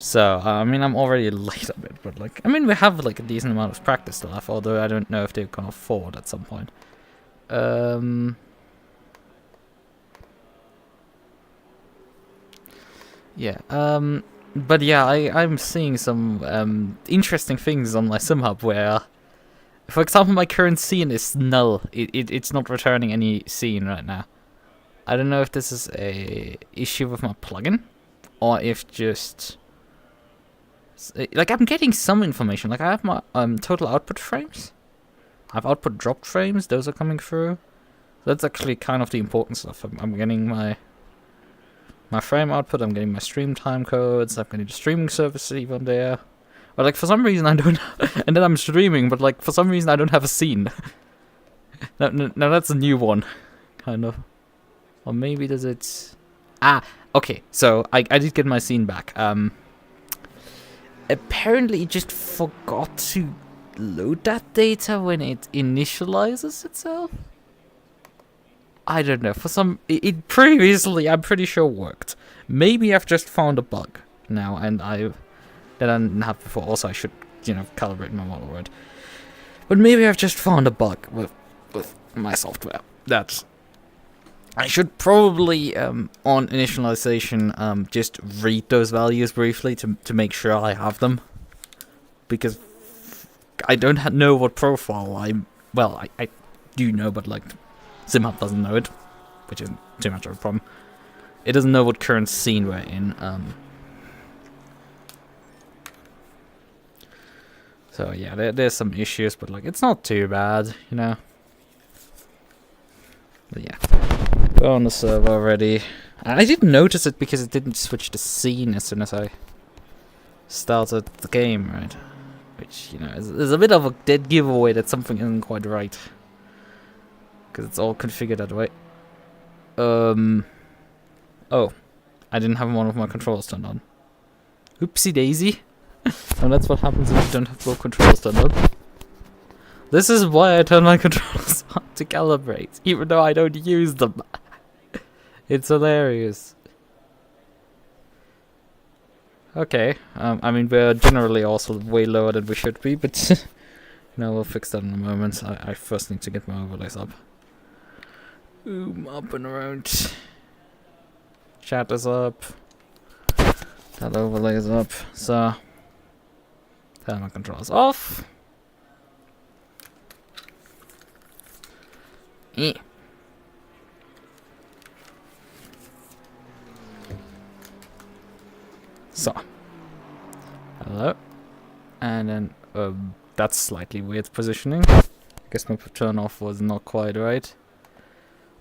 So, I mean, I'm already late a bit, but like, I mean, we have like a decent amount of practice left, although I don't know if they're gonna afford at some point. Yeah, but yeah, I'm seeing some interesting things on my SimHub where, for example, my current scene is null. It's not returning any scene right now. I don't know if this is a issue with my plugin, or if just like I'm getting some information. Like I have my total output frames. I have output dropped frames. Those are coming through. That's actually kind of the important stuff. I'm getting my frame output. I'm getting my stream time codes. I'm getting the streaming service even there. But like for some reason I don't. And then I'm streaming, but like for some reason I don't have a scene. Now that's a new one, kind of. Or maybe does it? Ah, okay. So I did get my scene back. Apparently it just forgot to load that data when it initializes itself. I don't know. For some, it previously I'm pretty sure worked. Maybe I've just found a bug now, and that I didn't have before. Also, I should calibrate my model, right? But maybe I've just found a bug with my software. That's. I should probably, on initialization, just read those values briefly to make sure I have them. Because I don't know what profile I do know, but like, SimHub doesn't know it, which isn't too much of a problem. It doesn't know what current scene we're in. So yeah, there's some issues, but like, it's not too bad, you know. But yeah. Go on the server already. I didn't notice it because it didn't switch the scene as soon as I started the game, right? Which, is a bit of a dead giveaway that something isn't quite right. Because it's all configured that way. Oh. I didn't have one of my controls turned on. Oopsie daisy. And that's what happens if you don't have both controls turned on. This is why I turn my controllers on to calibrate, even though I don't use them. It's hilarious. Okay, I mean, we're generally also way lower than we should be, but we'll fix that in a moment. I first need to get my overlays up. Up and around. Chat is up. That overlay is up. So, turn my controls off. So, hello, and then that's slightly weird positioning. I guess my turn off was not quite right.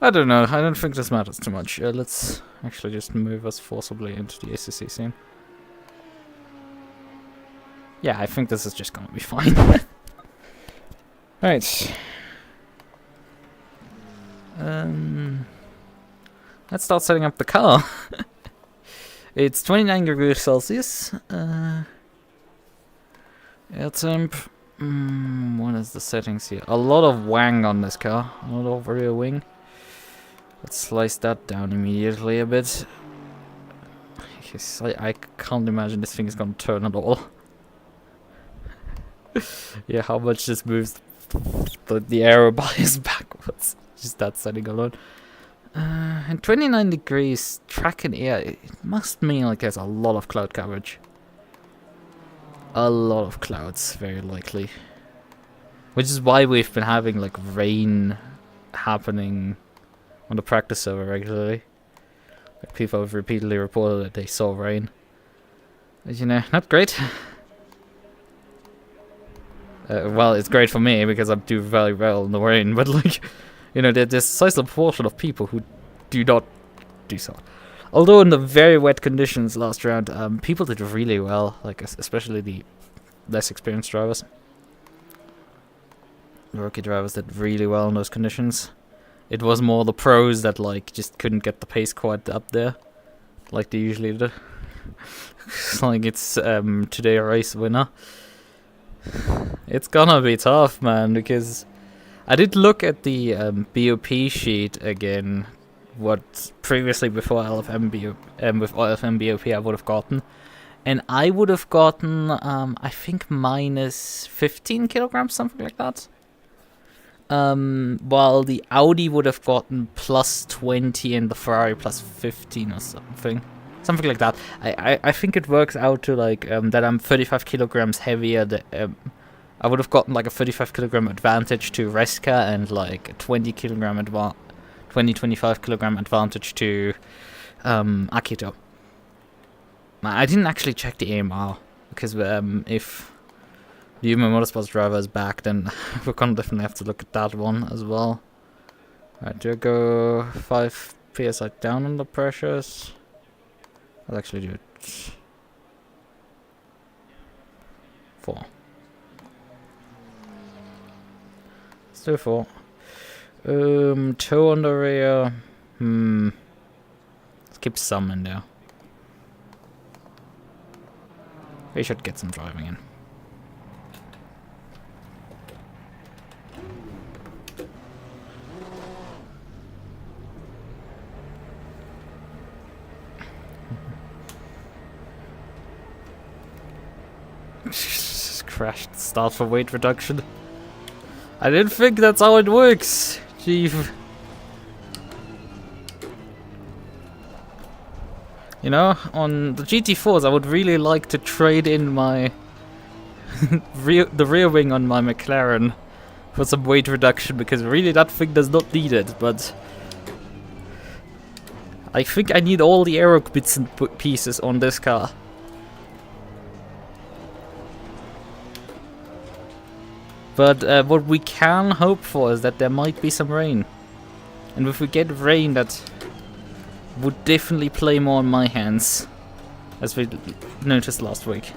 I don't know. I don't think this matters too much. Let's actually just move us forcibly into the ACC scene. Yeah, I think this is just gonna be fine. Right. Let's start setting up the car. It's 29 degrees Celsius. Air temp. What is the settings here? A lot of wang on this car. A lot of rear wing. Let's slice that down immediately a bit. I can't imagine this thing is gonna turn at all. Yeah, how much this moves the aero bias backwards. Just that setting alone. And 29 degrees track in air, it must mean like there's a lot of cloud coverage. A lot of clouds, very likely. Which is why we've been having like rain happening on the practice server regularly. Like people have repeatedly reported that they saw rain. But not great. Well, it's great for me because I do very well in the rain, but like, there's a sizable portion of people who do not do so. Although in the very wet conditions last round, people did really well, like especially the less experienced drivers. The rookie drivers did really well in those conditions. It was more the pros that like just couldn't get the pace quite up there, like they usually do. Like it's today a race winner. It's gonna be tough, man, because I did look at the BOP sheet again, what previously before LFM with LFM BOP I would have gotten, And I would have gotten, I think, minus 15 kilograms, something like that. While the Audi would have gotten plus 20 and the Ferrari plus 15 or something. Something like that. I think it works out to like that I'm 35 kilograms heavier. I would have gotten like a 35 kilogram advantage to Reska and like a 25 kilogram advantage to Akito. I didn't actually check the AMR because if the Human Motorsports driver is back, then we're gonna definitely have to look at that one as well. Alright, do I go 5 psi down on the pressures? I'll actually do it 4. Let's do 4. Toe on the rear. Let's keep some in there. We should get some driving in. Crashed start for weight reduction. I didn't think that's how it works, Chief. You know, on the GT4s, I would really like to trade in my the rear wing on my McLaren for some weight reduction, because really that thing does not need it, but I think I need all the aero bits and pieces on this car. But what we can hope for is that there might be some rain. And if we get rain, that would definitely play more in my hands, as we noticed last week.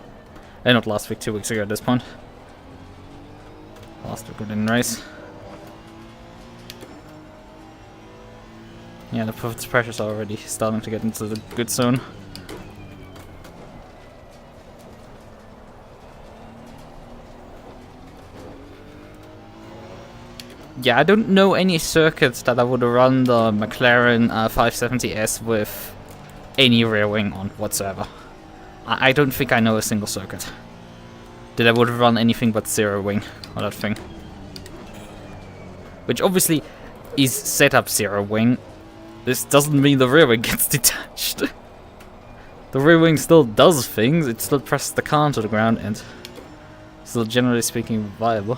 Not last week, 2 weeks ago at this point. Last week we didn't race. Yeah, the pressure's already starting to get into the good zone. Yeah, I don't know any circuits that I would run the McLaren 570S with any rear wing on whatsoever. I don't think I know a single circuit that I would run anything but zero wing on that thing. Which obviously is set up zero wing. This doesn't mean the rear wing gets detached. The rear wing still does things, it still presses the car to the ground and still generally speaking viable.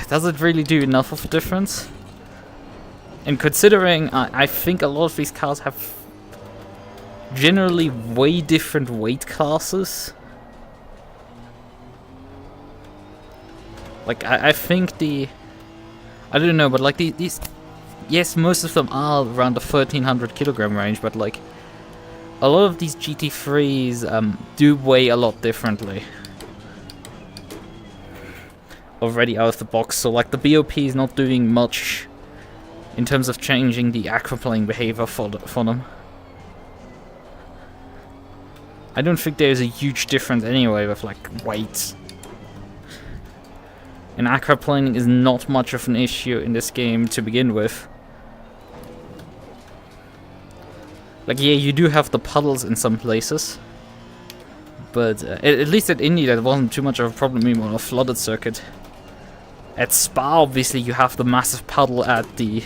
Does it really do enough of a difference? And considering I think a lot of these cars have generally way different weight classes. Like I think I don't know, but like these, yes, most of them are around the 1300 kilogram range, but like a lot of these GT3s do weigh a lot differently already out of the box, so like the BOP is not doing much in terms of changing the aquaplane behavior for them. I don't think there's a huge difference anyway with like weight. And aquaplaning is not much of an issue in this game to begin with. Like yeah, you do have the puddles in some places, but at least at Indy that wasn't too much of a problem even on a flooded circuit. At Spa, obviously, you have the massive puddle at the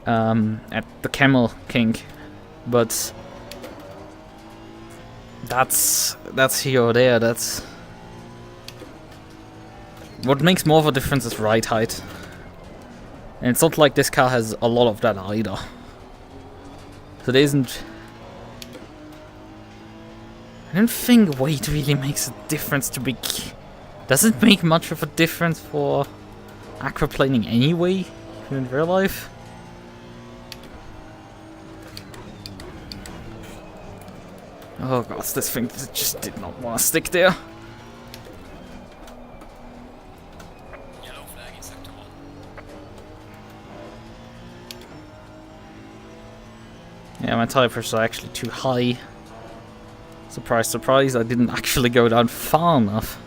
Camel King, but that's here or there. That's what makes more of a difference is ride height, and it's not like this car has a lot of that either. So there isn't. I don't think weight really makes a difference to be. Does it make much of a difference for aquaplaning anyway, in real life? Oh god, this thing just did not want to stick there. Yellow flag in sector 1. Yeah, my tire pressures are actually too high. Surprise, surprise, I didn't actually go down far enough.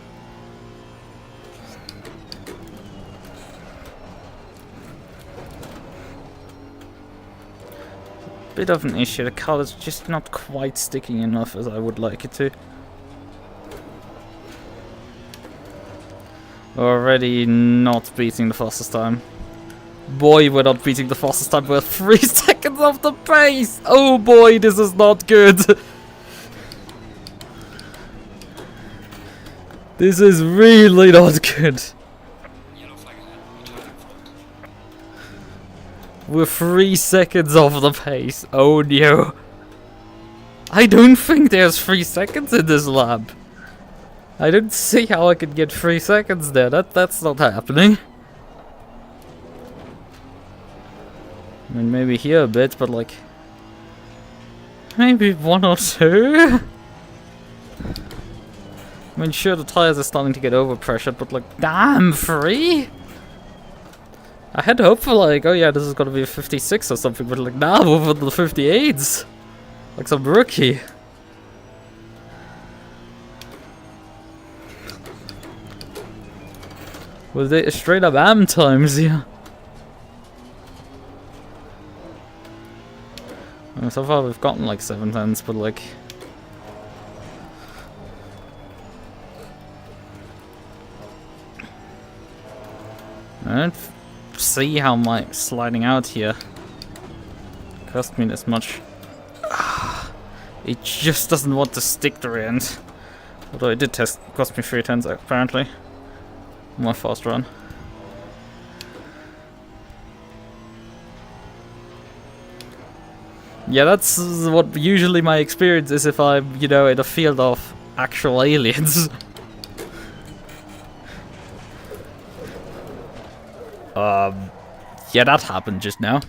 bit of an issue. The car is just not quite sticking enough as I would like it to. Already not beating the fastest time. Boy, we're not beating the fastest time. We're 3 seconds off the pace. Oh boy, this is not good. This is really not good. Yellow flag ahead. Returning front. We're 3 seconds off the pace. Oh no. I don't think there's 3 seconds in this lap. I don't see how I could get 3 seconds there. That's not happening. I mean, maybe here a bit, but like... maybe 1 or 2? I mean, sure, the tires are starting to get overpressured, but like, damn, 3? I had hope for like, oh yeah, this is gonna be a 56 or something, but like, now over the 58s. Like some rookie. Was it straight up AM times, yeah? Well, so far we've gotten like 7/10s, but like... I don't see how my sliding out here cost me this much. It just doesn't want to stick the rear end. Although it did cost me 3/10s apparently. My fast run. Yeah, that's what usually my experience is if I'm, you know, in a field of actual aliens. Yeah, that happened just now.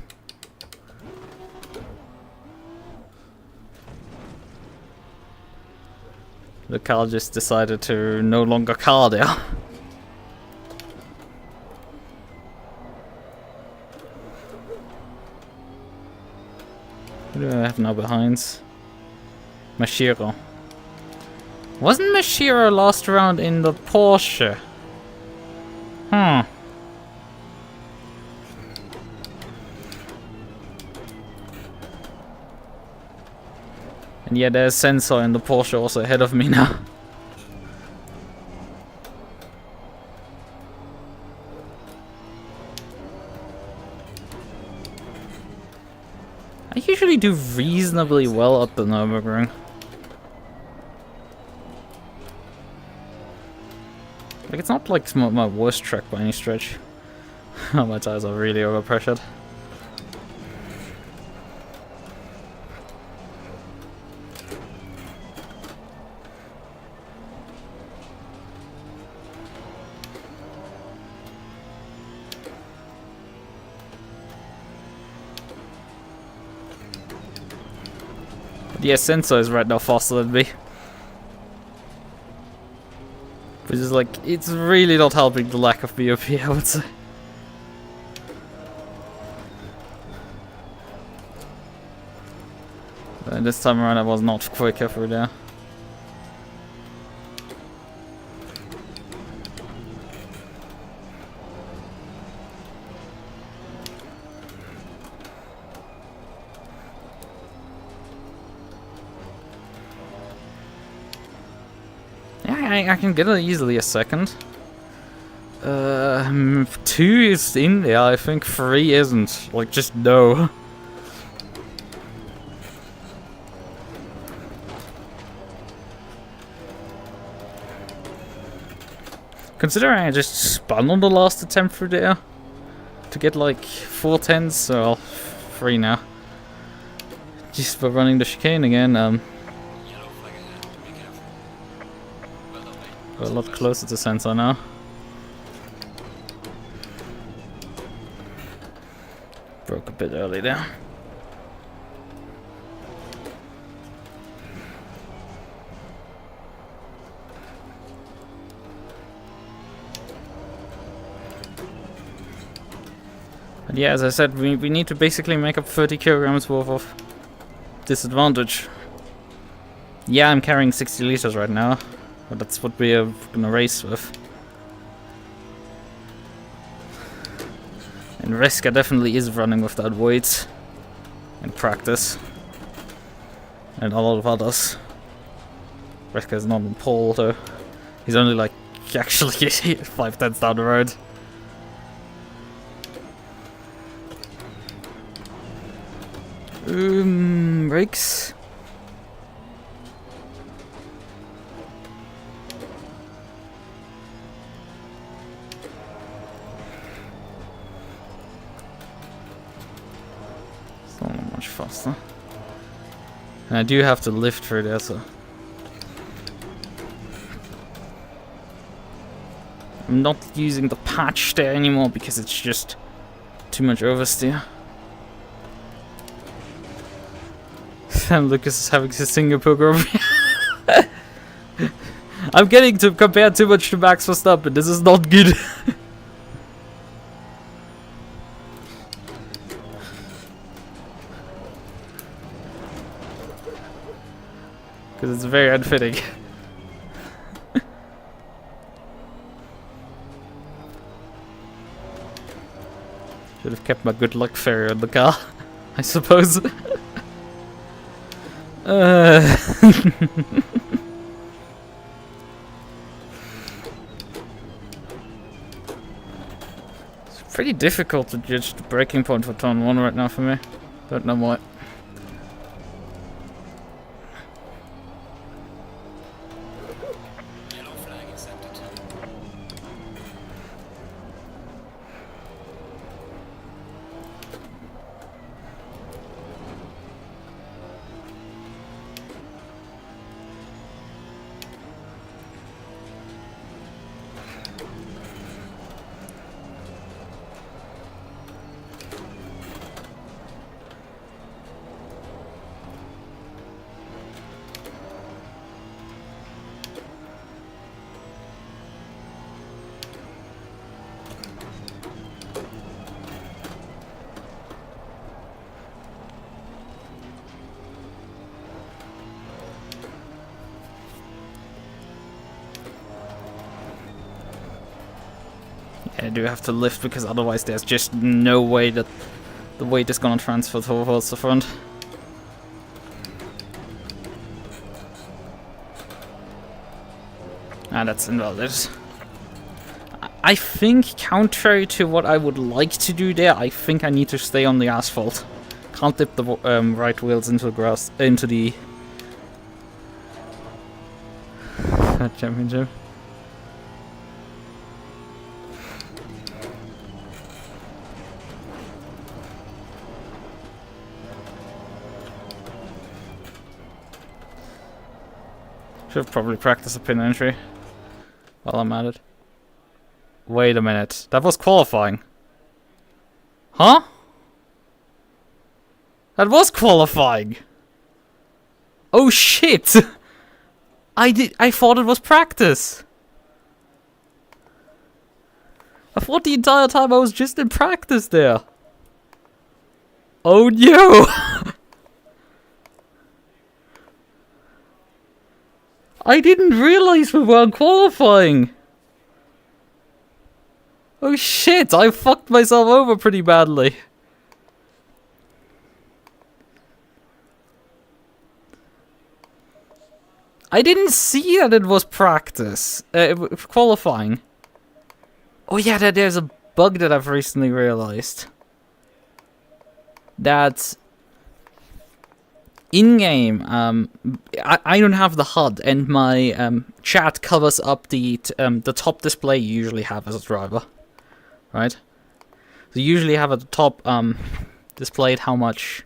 The car just decided to no longer car there. What do I have now behind? Mashiro. Wasn't Mashiro last round in the Porsche? Hmm. And yeah, there's Sensor in the Porsche also ahead of me now. I usually do reasonably well at the Nürburgring. Like, it's not like my worst track by any stretch. My tires are really overpressured. Yeah, Sensor is right now faster than me. Which is like, it's really not helping the lack of BOP, I would say. And this time around I was not quicker through there. I can get it easily a second. 2 is in there, I think 3 isn't. Like, just no. Considering I just spun on the last attempt through there to get like 4/10s, so well, 3 now. Just for running the chicane again. Yellow flag ahead. Be careful. Well done, mate. We're a lot closer to Sensor now. Broke a bit early there. But yeah, as I said, we need to basically make up 30 kilograms worth of disadvantage. Yeah, I'm carrying 60 liters right now, but that's what we are gonna race with. And Reska definitely is running with that weight. in practice. And a lot of others. Reska's not on pole though. He's only like actually 5/10 down the road. Brakes. It's not much faster. And I do have to lift through there, so I'm not using the patch there anymore because it's just too much oversteer. And Lukas is having his Singapore over here. I'm getting to compare too much to Max Verstappen. This is not good. Because it's very unfitting. Should have kept my good luck fairy in the car, I suppose. It's pretty difficult to judge the breaking point for turn 1 right now for me. Don't know why. Yellow flag accepted. I do have to lift because otherwise there's just no way that the weight is gonna transfer towards the front. Ah, that's invalid. I think, contrary to what I would like to do there, I think I need to stay on the asphalt. Can't dip the right wheels into the grass, into the championship. Should probably practice a pin entry while I'm at it. Wait a minute, that was qualifying. Huh? That was qualifying. Oh shit! I thought it was practice. I thought the entire time I was just in practice there. Oh no! I didn't realize we weren't qualifying. Oh shit, I fucked myself over pretty badly. I didn't see that it was practice. Qualifying. Oh yeah, there's a bug that I've recently realized. That in-game, I don't have the HUD, and my chat covers up the top display you usually have as a driver, right? So you usually have at the top displayed how much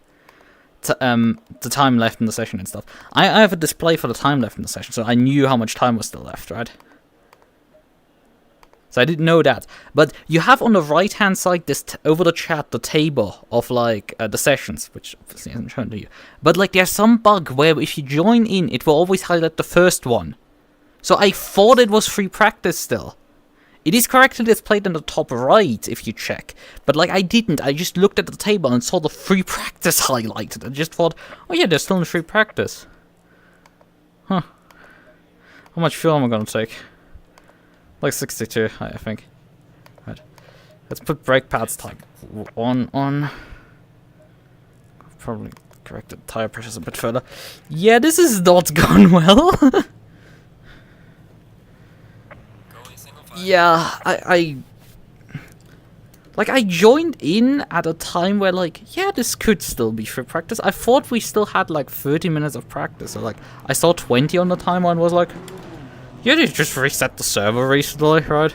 the time left in the session and stuff. I have a display for the time left in the session, so I knew how much time was still left, right? So I didn't know that. But you have on the right-hand side, this over the chat, the table of, like, the sessions, which obviously isn't shown to you. But, like, there's some bug where if you join in, it will always highlight the first one. So I thought it was free practice still. It is correctly displayed in the top right, if you check. But, like, I didn't. I just looked at the table and saw the free practice highlighted. I just thought, oh yeah, they're still in free practice. Huh. How much fuel am I gonna take? Like 62, I think. Right. Let's put brake pads type on. probably correct the tire pressures a bit further. Yeah, this is not gone well. Going single file. Yeah, I joined in at a time where, like, yeah, this could still be free practice. I thought we still had, like, 30 minutes of practice. So, like, I saw 20 on the timer and was like, yeah, they just reset the server recently, right?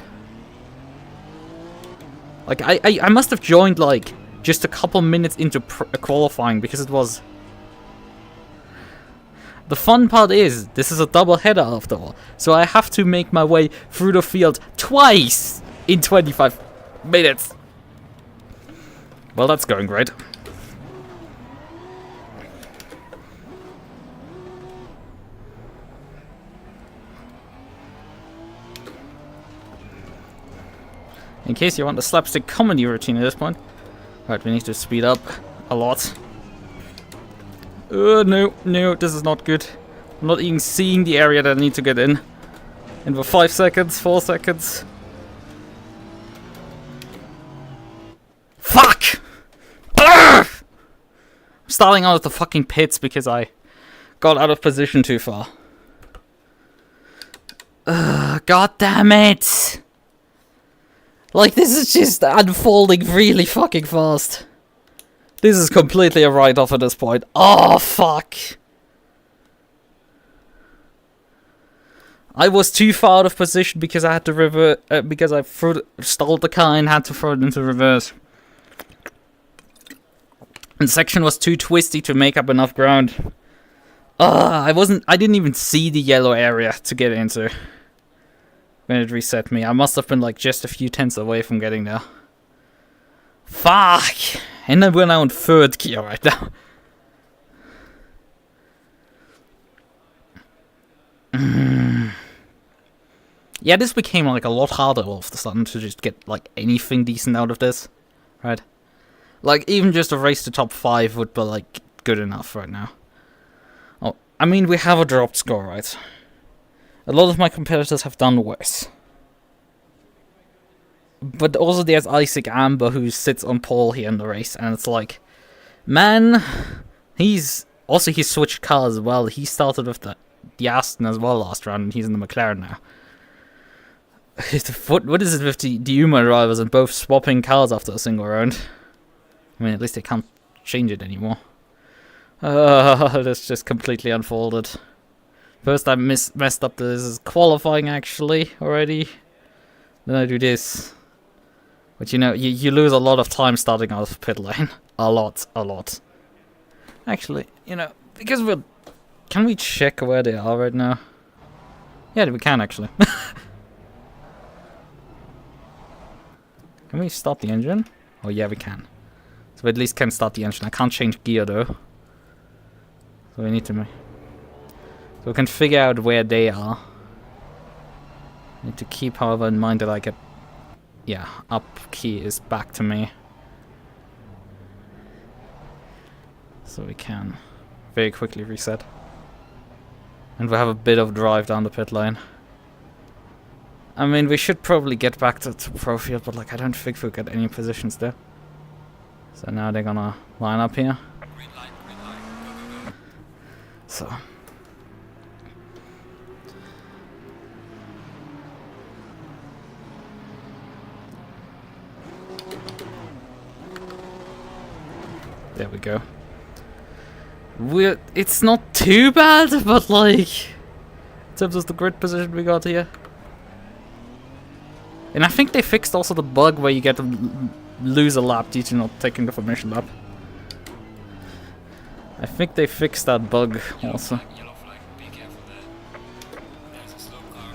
Like, I must have joined, like, just a couple minutes into qualifying because it was... The fun part is, this is a double header after all. So I have to make my way through the field twice in 25 minutes. Well, that's going great. In case you want the slapstick comedy routine at this point. Right, we need to speed up a lot. No, this is not good. I'm not even seeing the area that I need to get in. In for 5 seconds, 4 seconds. Fuck! Urgh! I'm starting out of the fucking pits because I got out of position too far. God damn it! Like, this is just unfolding really fucking fast. This is completely a write-off at this point. Oh, fuck! I was too far out of position because I had to revert, because I stalled the car and had to throw it into reverse. And the section was too twisty to make up enough ground. I didn't even see the yellow area to get into when it reset me. I must have been like just a few tenths away from getting there. Fuck! And then we're now in third gear right now. Yeah, this became like a lot harder all of a sudden to just get like anything decent out of this, right? Like even just a race to top 5 would be like good enough right now. Oh, I mean we have a dropped score, right? A lot of my competitors have done worse. But also there's Isaac Amber who sits on pole here in the race, and it's like, man, he's switched cars as well. He started with the Aston as well last round, and he's in the McLaren now. What is it with the Yuma drivers and both swapping cars after a single round? I mean, at least they can't change it anymore. That's just completely unfolded. First I messed up this qualifying actually already. Then I do this. But you know, you lose a lot of time starting out of pit lane. A lot. Actually, you know, because we're... Can we check where they are right now? Yeah, we can actually. Can we start the engine? Oh yeah, we can. So we at least can start the engine. I can't change gear though. So we need to... So we can figure out where they are. Need to keep, however, in mind that I get... Yeah, up key is back to me. So we can very quickly reset. And we'll have a bit of drive down the pit lane. I mean, we should probably get back to pro field, but like I don't think we'll get any positions there. So now they're gonna line up here. Green light, go. So... There we go. It's not too bad, but like... In terms of the grid position we got here. And I think they fixed also the bug where you get to lose a lap due to not taking the formation lap. I think they fixed that bug also. Yellow flag, be careful there. There's a slow car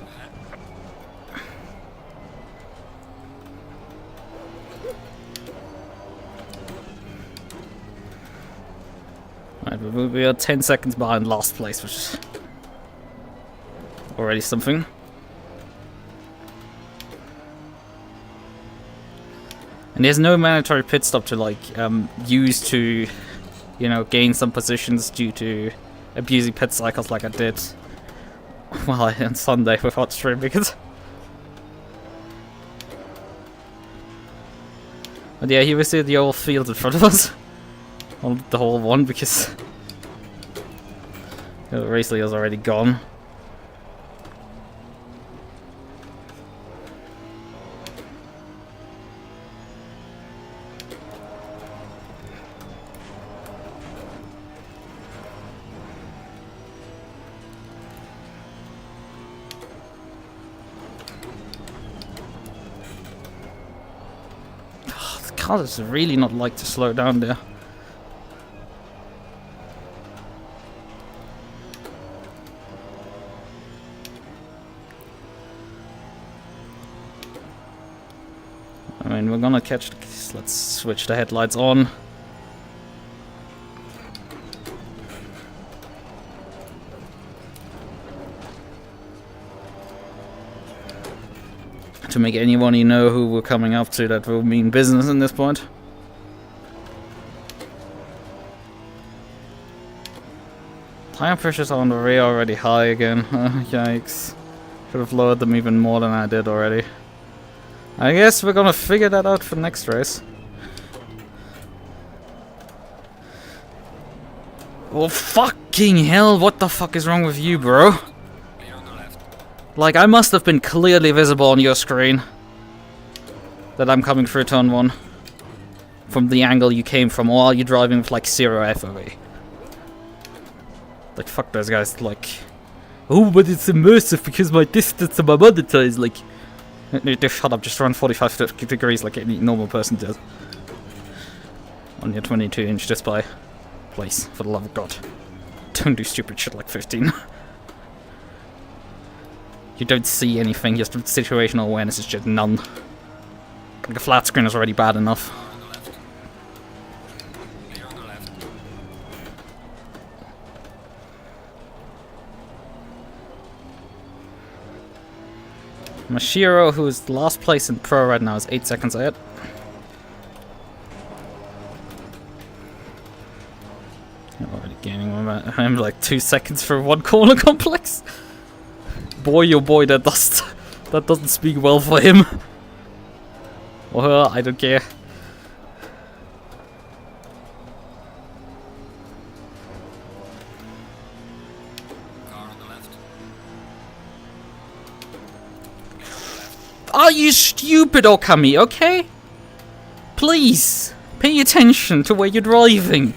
ahead. Right, we are 10 seconds behind last place, which is already something. And there's no mandatory pit stop to like use to, you know, gain some positions due to abusing pit cycles like I did. Well, on Sunday without streaming it. But yeah, here we see the old field in front of us. on the whole one because the race leader's already gone. The car does really not like to slow down there. I mean, we're gonna catch the... Let's switch the headlights on. To make anyone you know who we're coming up to, that will mean business in this point. Tire pressures on the rear already high again. Yikes. Should have lowered them even more than I did already. I guess we're gonna figure that out for next race. Oh fucking hell, what the fuck is wrong with you, bro? Like, I must have been clearly visible on your screen that I'm coming through turn 1 from the angle you came from, or are you driving with like 0 FOV? Like, fuck those guys, like, oh, but it's immersive because my distance and my monitor is like... Shut up, just run 45 degrees like any normal person does. On your 22-inch display. Please, for the love of God. Don't do stupid shit like 15. You don't see anything, your situational awareness is just none. Like a flat screen is already bad enough. Mashiro, who is last place in Pro right now, is 8 seconds ahead. I'm already gaining momentum. I'm like 2 seconds for one corner complex. Boy, oh boy, that doesn't speak well for him. Or her, I don't care. Car on the left. Are you stupid, Okami, okay? Please, pay attention to where you're driving.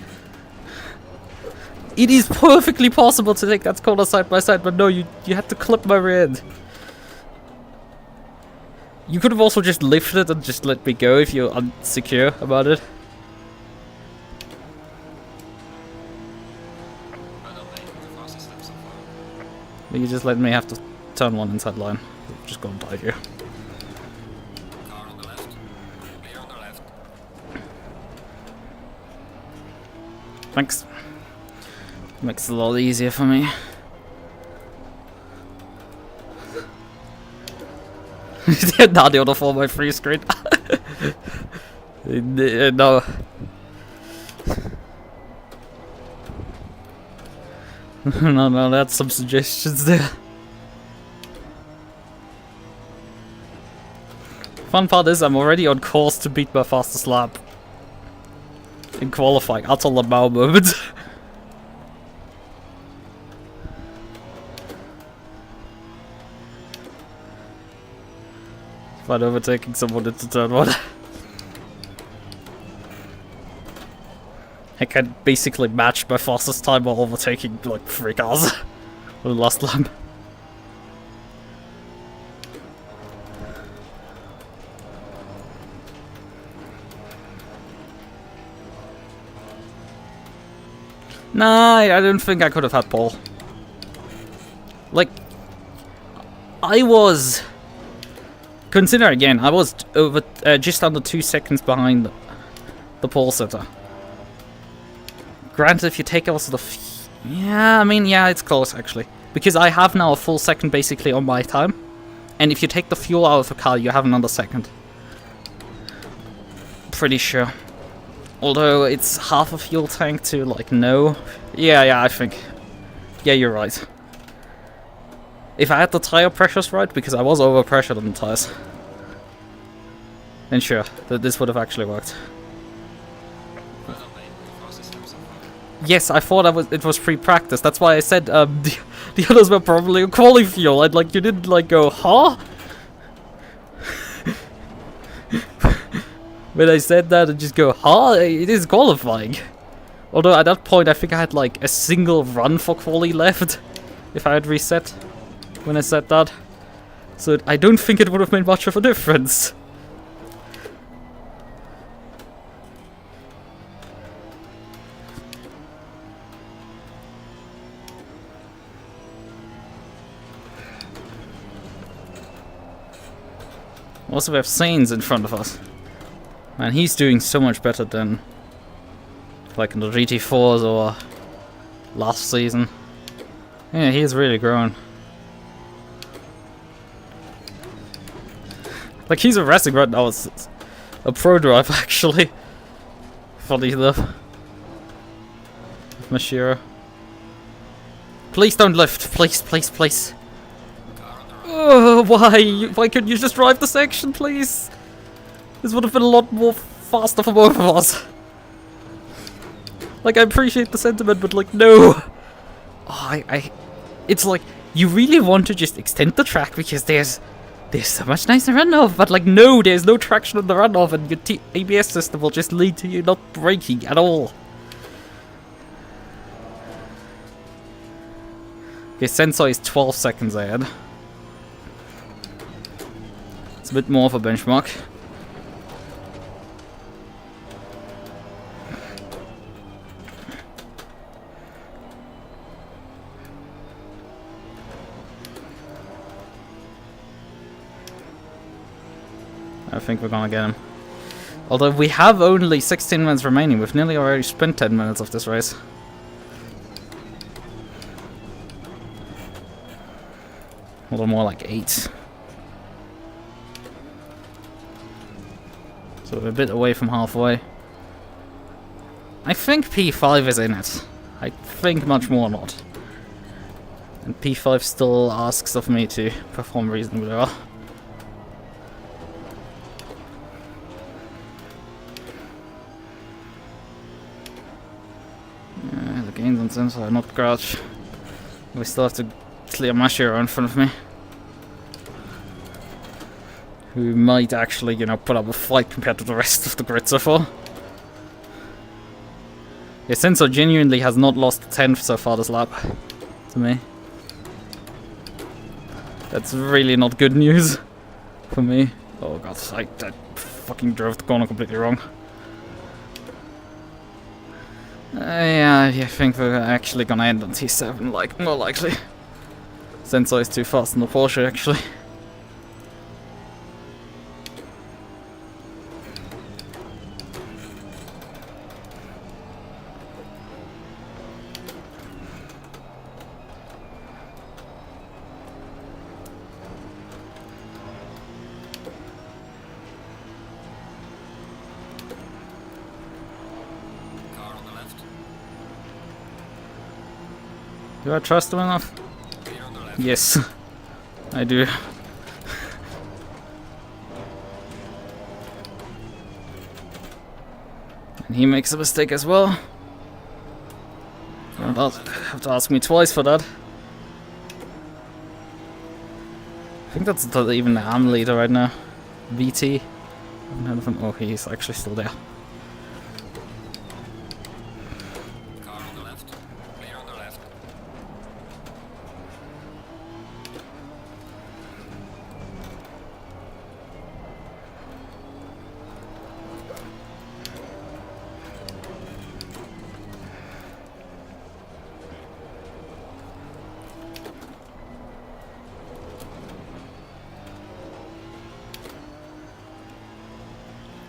It is perfectly possible to take that corner side by side, but no, you had to clip my rear end. You could have also just lifted and just let me go if you're unsecure about it. But you just let me have to turn 1 inside line. I'm just gonna die here. Car on the left. Clear on the left. Thanks. Makes it a lot easier for me. Now the other for my free screen. No. No, that's some suggestions there. Fun part is I'm already on course to beat my fastest lap. In qualifying, utter Lamau moment. Fun overtaking someone into turn 1. I can basically match my fastest time while overtaking like 3 cars on the last lap. Nah, I don't think I could have had pole. Like, I was... Consider again, I was over just under 2 seconds behind the pole setter. Granted, if you take also the... yeah, I mean, yeah, it's close actually. Because I have now a full second basically on my time. And if you take the fuel out of the car, you have another second. Pretty sure. Although it's half a fuel tank to like no. Yeah, I think. Yeah, you're right. If I had the tire pressures right, because I was overpressured on the tires, then sure, this would have actually worked. Well done, mate. Your fastest them so far. Yes, I thought it was pre-practice. That's why I said the others were probably a Qualy fuel. I'd like you didn't like go, huh? When I said that, I just go, huh? It is qualifying. Although at that point, I think I had like a single run for Qualy left, if I had reset when I said that. So I don't think it would have made much of a difference. Also, we have Saints in front of us. Man, he's doing so much better than like in the GT4s or last season. Yeah, he's really grown. Like, he's a racing right now. It's a pro drive, actually. Funny enough. With Mashiro. Please don't lift. Please, please, please. Oh, why? Why couldn't you just drive the section, please? This would have been a lot more faster for both of us. Like, I appreciate the sentiment, but like, no. Oh, it's like, you really want to just extend the track because there's so much nicer runoff, but like, no, there's no traction on the runoff, and your ABS system will just lead to you not braking at all. Okay, sensor is 12 seconds ahead. It's a bit more of a benchmark. I think we're gonna get him. Although we have only 16 minutes remaining, we've nearly already spent 10 minutes of this race. A little more like 8. So we're a bit away from halfway. I think P5 is in it. I think much more not. And P5 still asks of me to perform reasonably well. The gains on sensor are not crouch. We still have to clear Mashiro in front of me. Who might actually, you know, put up a fight compared to the rest of the grid so far. Yeah, Sensor genuinely has not lost a tenth so far this lap. To me. That's really not good news for me. Oh god, I fucking drove the corner completely wrong. Yeah, I think we're actually gonna end on T7, like, more likely. Sensor is too fast in the Porsche, actually. Do I trust him enough? Yes, I do. And he makes a mistake as well. You don't have to ask me twice for that. I think that's even the AM leader right now. VT. I haven't heard of him. Oh, he's actually still there.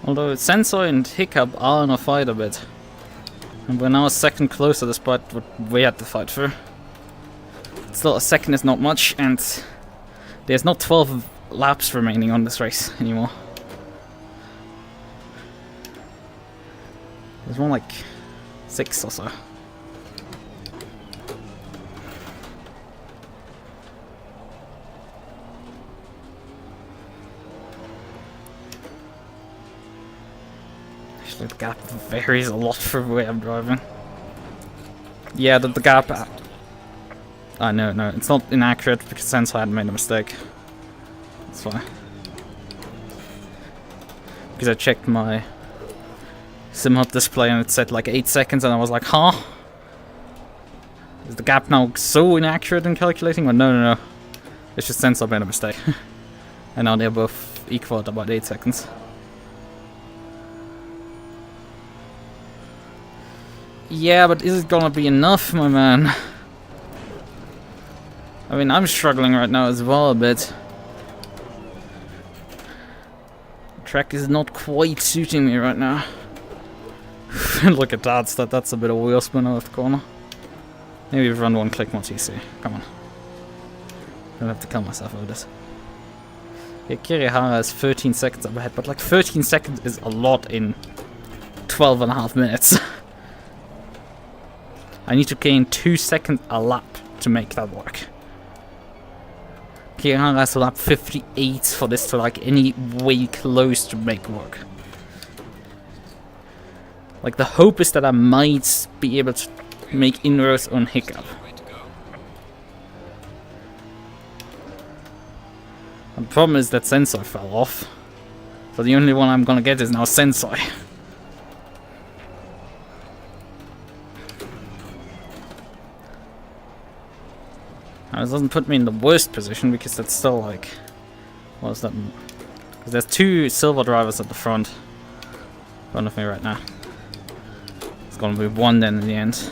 Although Sensor and Hiccup are in a fight a bit. And we're now a second closer despite what we had to fight for. Still, a second is not much, and there's not 12 laps remaining on this race anymore. There's more like 6 or so. The gap varies a lot from where I'm driving. Yeah, the gap. No, it's not inaccurate because Sensor had made a mistake. That's why. Because I checked my SimHub display and it said like 8 seconds, and I was like, huh? Is the gap now so inaccurate in calculating? But no. It's just Sensor made a mistake. And now they're both equal at about 8 seconds. Yeah, but is it gonna be enough, my man? I mean, I'm struggling right now as well a bit. Track is not quite suiting me right now. Look at that, that's a bit of wheel spin out of the corner. Maybe run one click more TC. Come on. Don't have to kill myself over this. Yeah, Kirihara is 13 seconds up ahead, but like 13 seconds is a lot in 12.5 minutes. I need to gain 2 seconds a lap to make that work. Kirihara has a lap 58 for this to like any way close to make work. Like the hope is that I might be able to make inroads on Hiccup. The problem is that Sensor fell off. So the only one I'm gonna get is now Sensor. Now, this doesn't put me in the worst position because that's still like... What is that? Because there's 2 silver drivers at the front of me right now. It's gonna be 1 then in the end.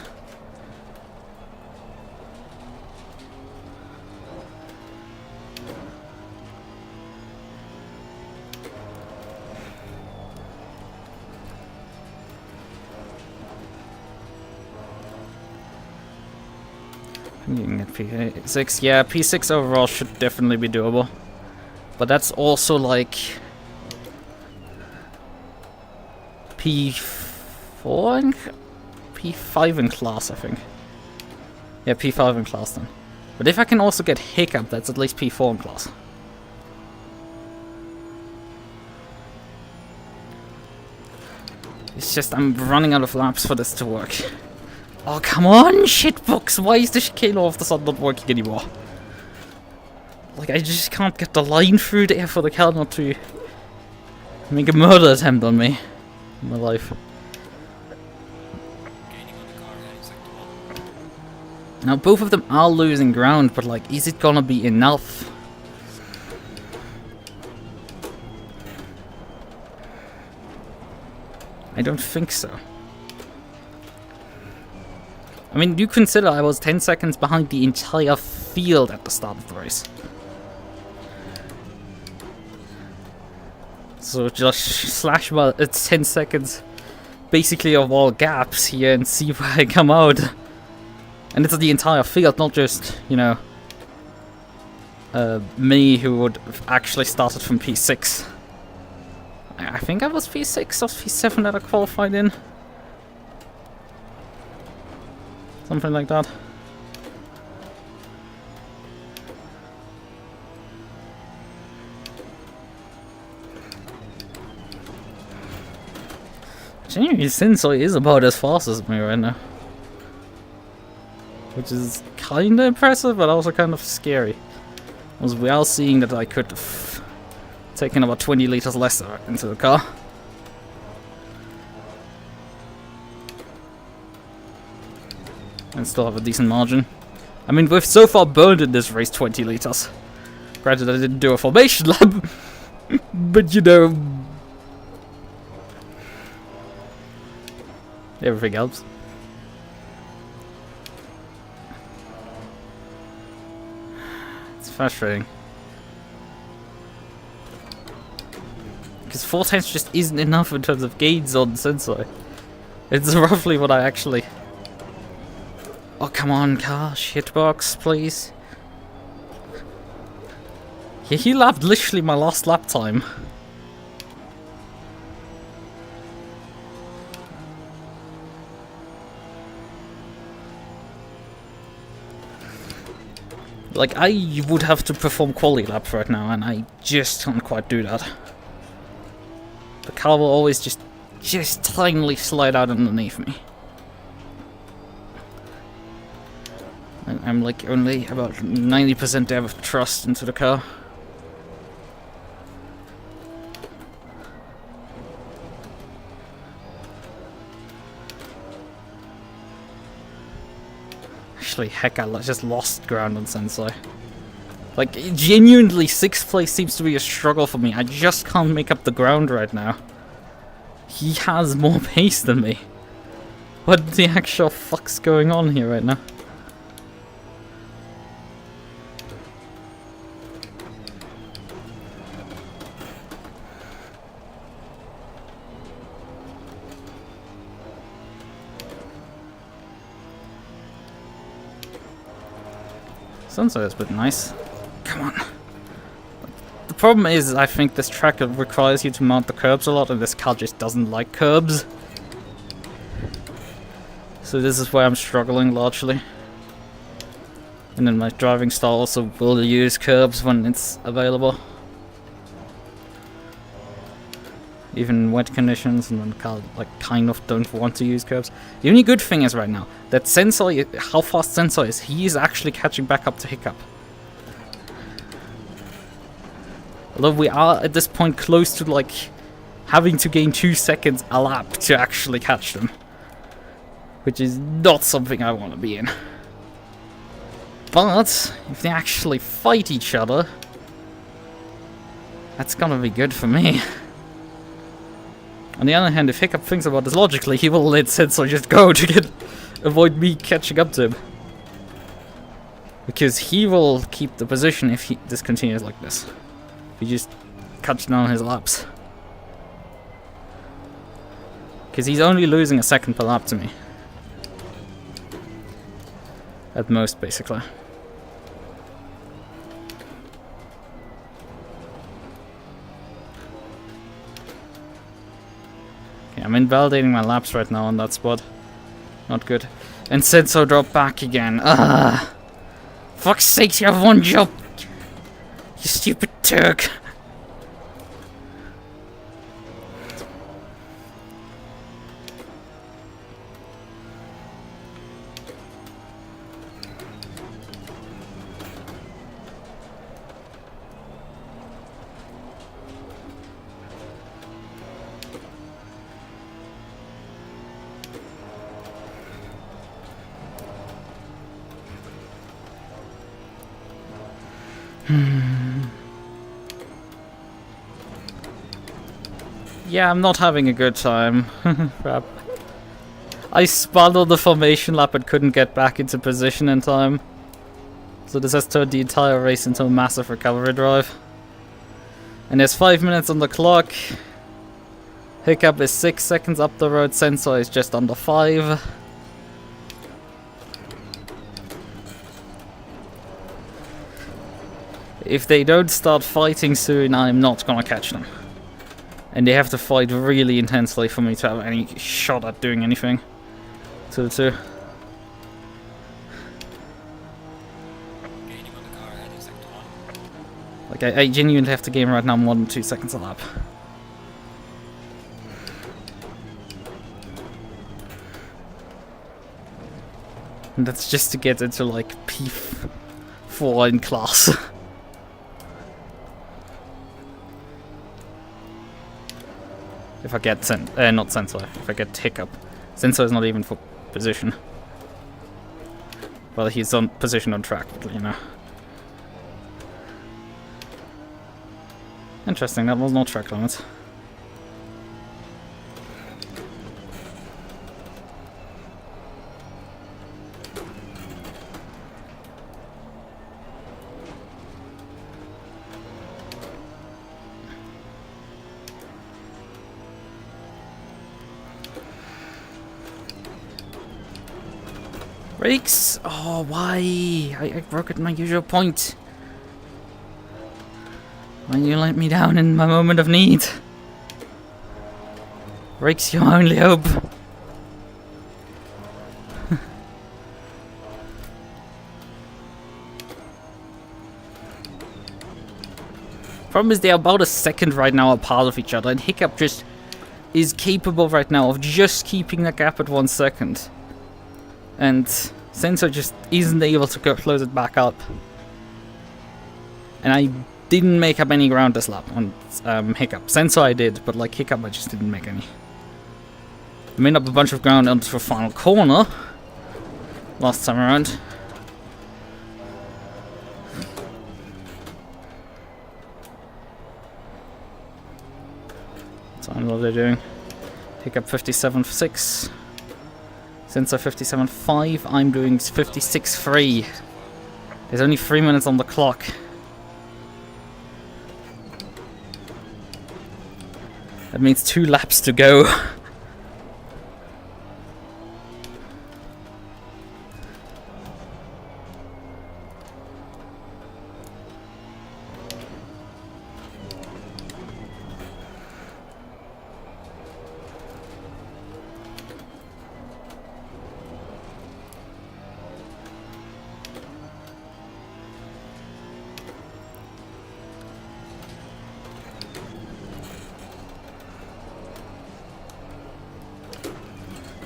You can get P6. Yeah, P6 overall should definitely be doable. But that's also like P4 and P5 in class, I think. Yeah, P5 in class then. But if I can also get Hiccup, that's at least P4 in class. It's just I'm running out of laps for this to work. Oh, come on, shitbox! Why is the chicane all of the sudden not working anymore? Like, I just can't get the line through there for the car not to make a murder attempt on me in my life. Now, both of them are losing ground, but, like, is it gonna be enough? I don't think so. I mean, you consider I was 10 seconds behind the entire field at the start of the race. So just slash about 10 seconds basically of all gaps here and see where I come out. And it's the entire field, not just, you know, me who would have actually started from P6. I think I was P6 or P7 that I qualified in. Something like that. Genuinely, Sensor is about as fast as me right now. Which is kinda impressive, but also kind of scary. Because we are seeing that I could have taken about 20 liters less into the car. And still have a decent margin. I mean, we've so far burned in this race 20 liters. Granted, I didn't do a formation lap, but you know, everything helps. It's frustrating. Because 4 times just isn't enough in terms of gains on Sensor. It's roughly what I actually... Oh, come on, car, shitbox, please. Yeah, he lapped literally my last lap time. Like, I would have to perform quality laps right now, and I just can't quite do that. The car will always just tinily slide out underneath me. I'm like only about 90% depth of trust into the car. Actually, heck, I just lost ground on Sensei. Like, genuinely, 6th place seems to be a struggle for me. I just can't make up the ground right now. He has more pace than me. What the actual fuck's going on here right now? Sensei is a bit nice. Come on. The problem is, I think this track requires you to mount the curbs a lot, and this car just doesn't like curbs. So this is where I'm struggling largely. And then my driving style also will use curbs when it's available. Even in wet conditions, and when the car like kind of don't want to use curbs. The only good thing is right now that Sensei, how fast Sensei is, he is actually catching back up to Hiccup. Although we are at this point close to like having to gain 2 seconds a lap to actually catch them, which is not something I want to be in. But if they actually fight each other, that's gonna be good for me. On the other hand, if Hiccup thinks about this logically, he will let Sensei just go to avoid me catching up to him. Because he will keep the position if this continues like this. If he just cuts down his laps. Because he's only losing a second per lap to me. At most, basically. I'm invalidating my laps right now on that spot. Not good. And Sensei dropped back again. Ah! Fuck's sakes, you have one job! You stupid Turk! Yeah, I'm not having a good time. Crap. I spun on the formation lap and couldn't get back into position in time. So this has turned the entire race into a massive recovery drive. And there's 5 minutes on the clock. Hiccup is 6 seconds up the road. Sensei is just under 5. If they don't start fighting soon, I'm not gonna catch them. And they have to fight really intensely for me to have any shot at doing anything. 2-2. Gaining on the car ahead in sector 1. Like, I genuinely have to gain right now more than 2 seconds a lap. And that's just to get into, like, P4 in class. If I get not Sensei, if I get Hiccup. Sensei is not even for position. Well, he's on position on track, but, you know. Interesting, that was not track limit. Brakes! Oh, why? I broke at my usual point. When you let me down in my moment of need. Brakes your only hope. Problem is they're about a second right now apart of each other, and Hiccup just is capable right now of just keeping that gap at 1 second. And Sensor just isn't able to close it back up. And I didn't make up any ground this lap on Hiccup. Sensor I did, but like Hiccup I just didn't make any. I made up a bunch of ground onto the final corner last time around. So I don't know what they're doing. Hiccup 57.6. Sensor 57.5. I'm doing 56.3. There's only 3 minutes on the clock. That means 2 laps to go.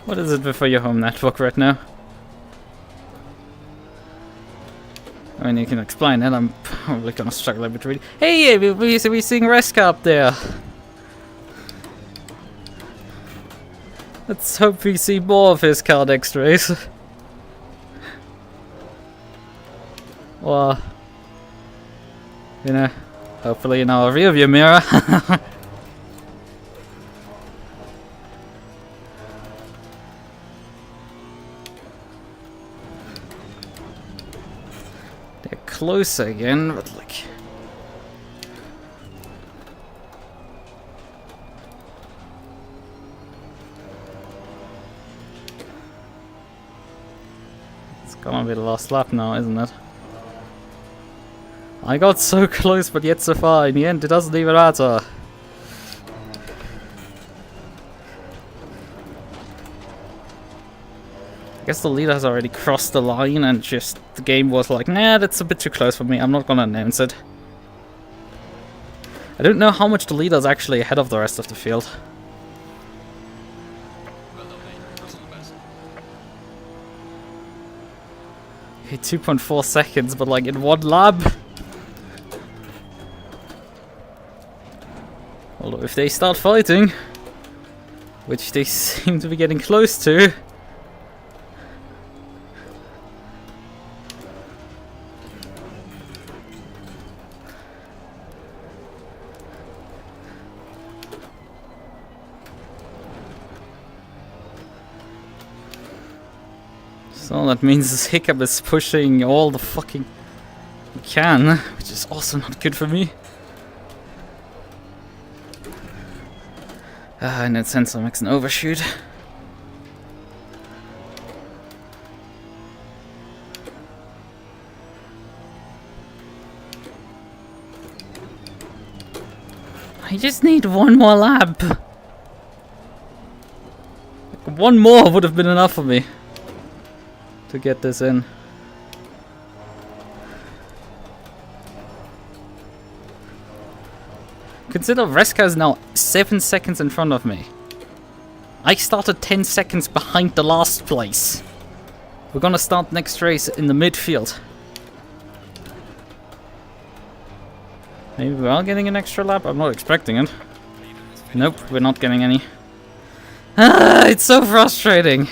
What is it before your home network right now? I mean, you can explain it. I'm probably gonna struggle a bit reading. Hey, we seeing Reska up there. Let's hope we see more of his card X-rays. Or, you know, hopefully in our rearview mirror. Close again, but like it's gonna be the last lap now, isn't it? I got so close, but yet so far. In the end, it doesn't even matter. I guess the leader has already crossed the line and just the game was like, nah, that's a bit too close for me, I'm not gonna announce it. I don't know how much the leader is actually ahead of the rest of the field. Okay, 2.4 seconds, but like in one lap. Although if they start fighting, which they seem to be getting close to, so that means this Hiccup is pushing all the fucking he can, which is also not good for me. And that sensor makes an overshoot. I just need one more lap. One more would have been enough for me to get this in. Consider Reska is now 7 seconds in front of me. I started 10 seconds behind the last place. We're gonna start next race in the midfield. Maybe we are getting an extra lap? I'm not expecting it. Nope, we're not getting any. Ah, it's so frustrating.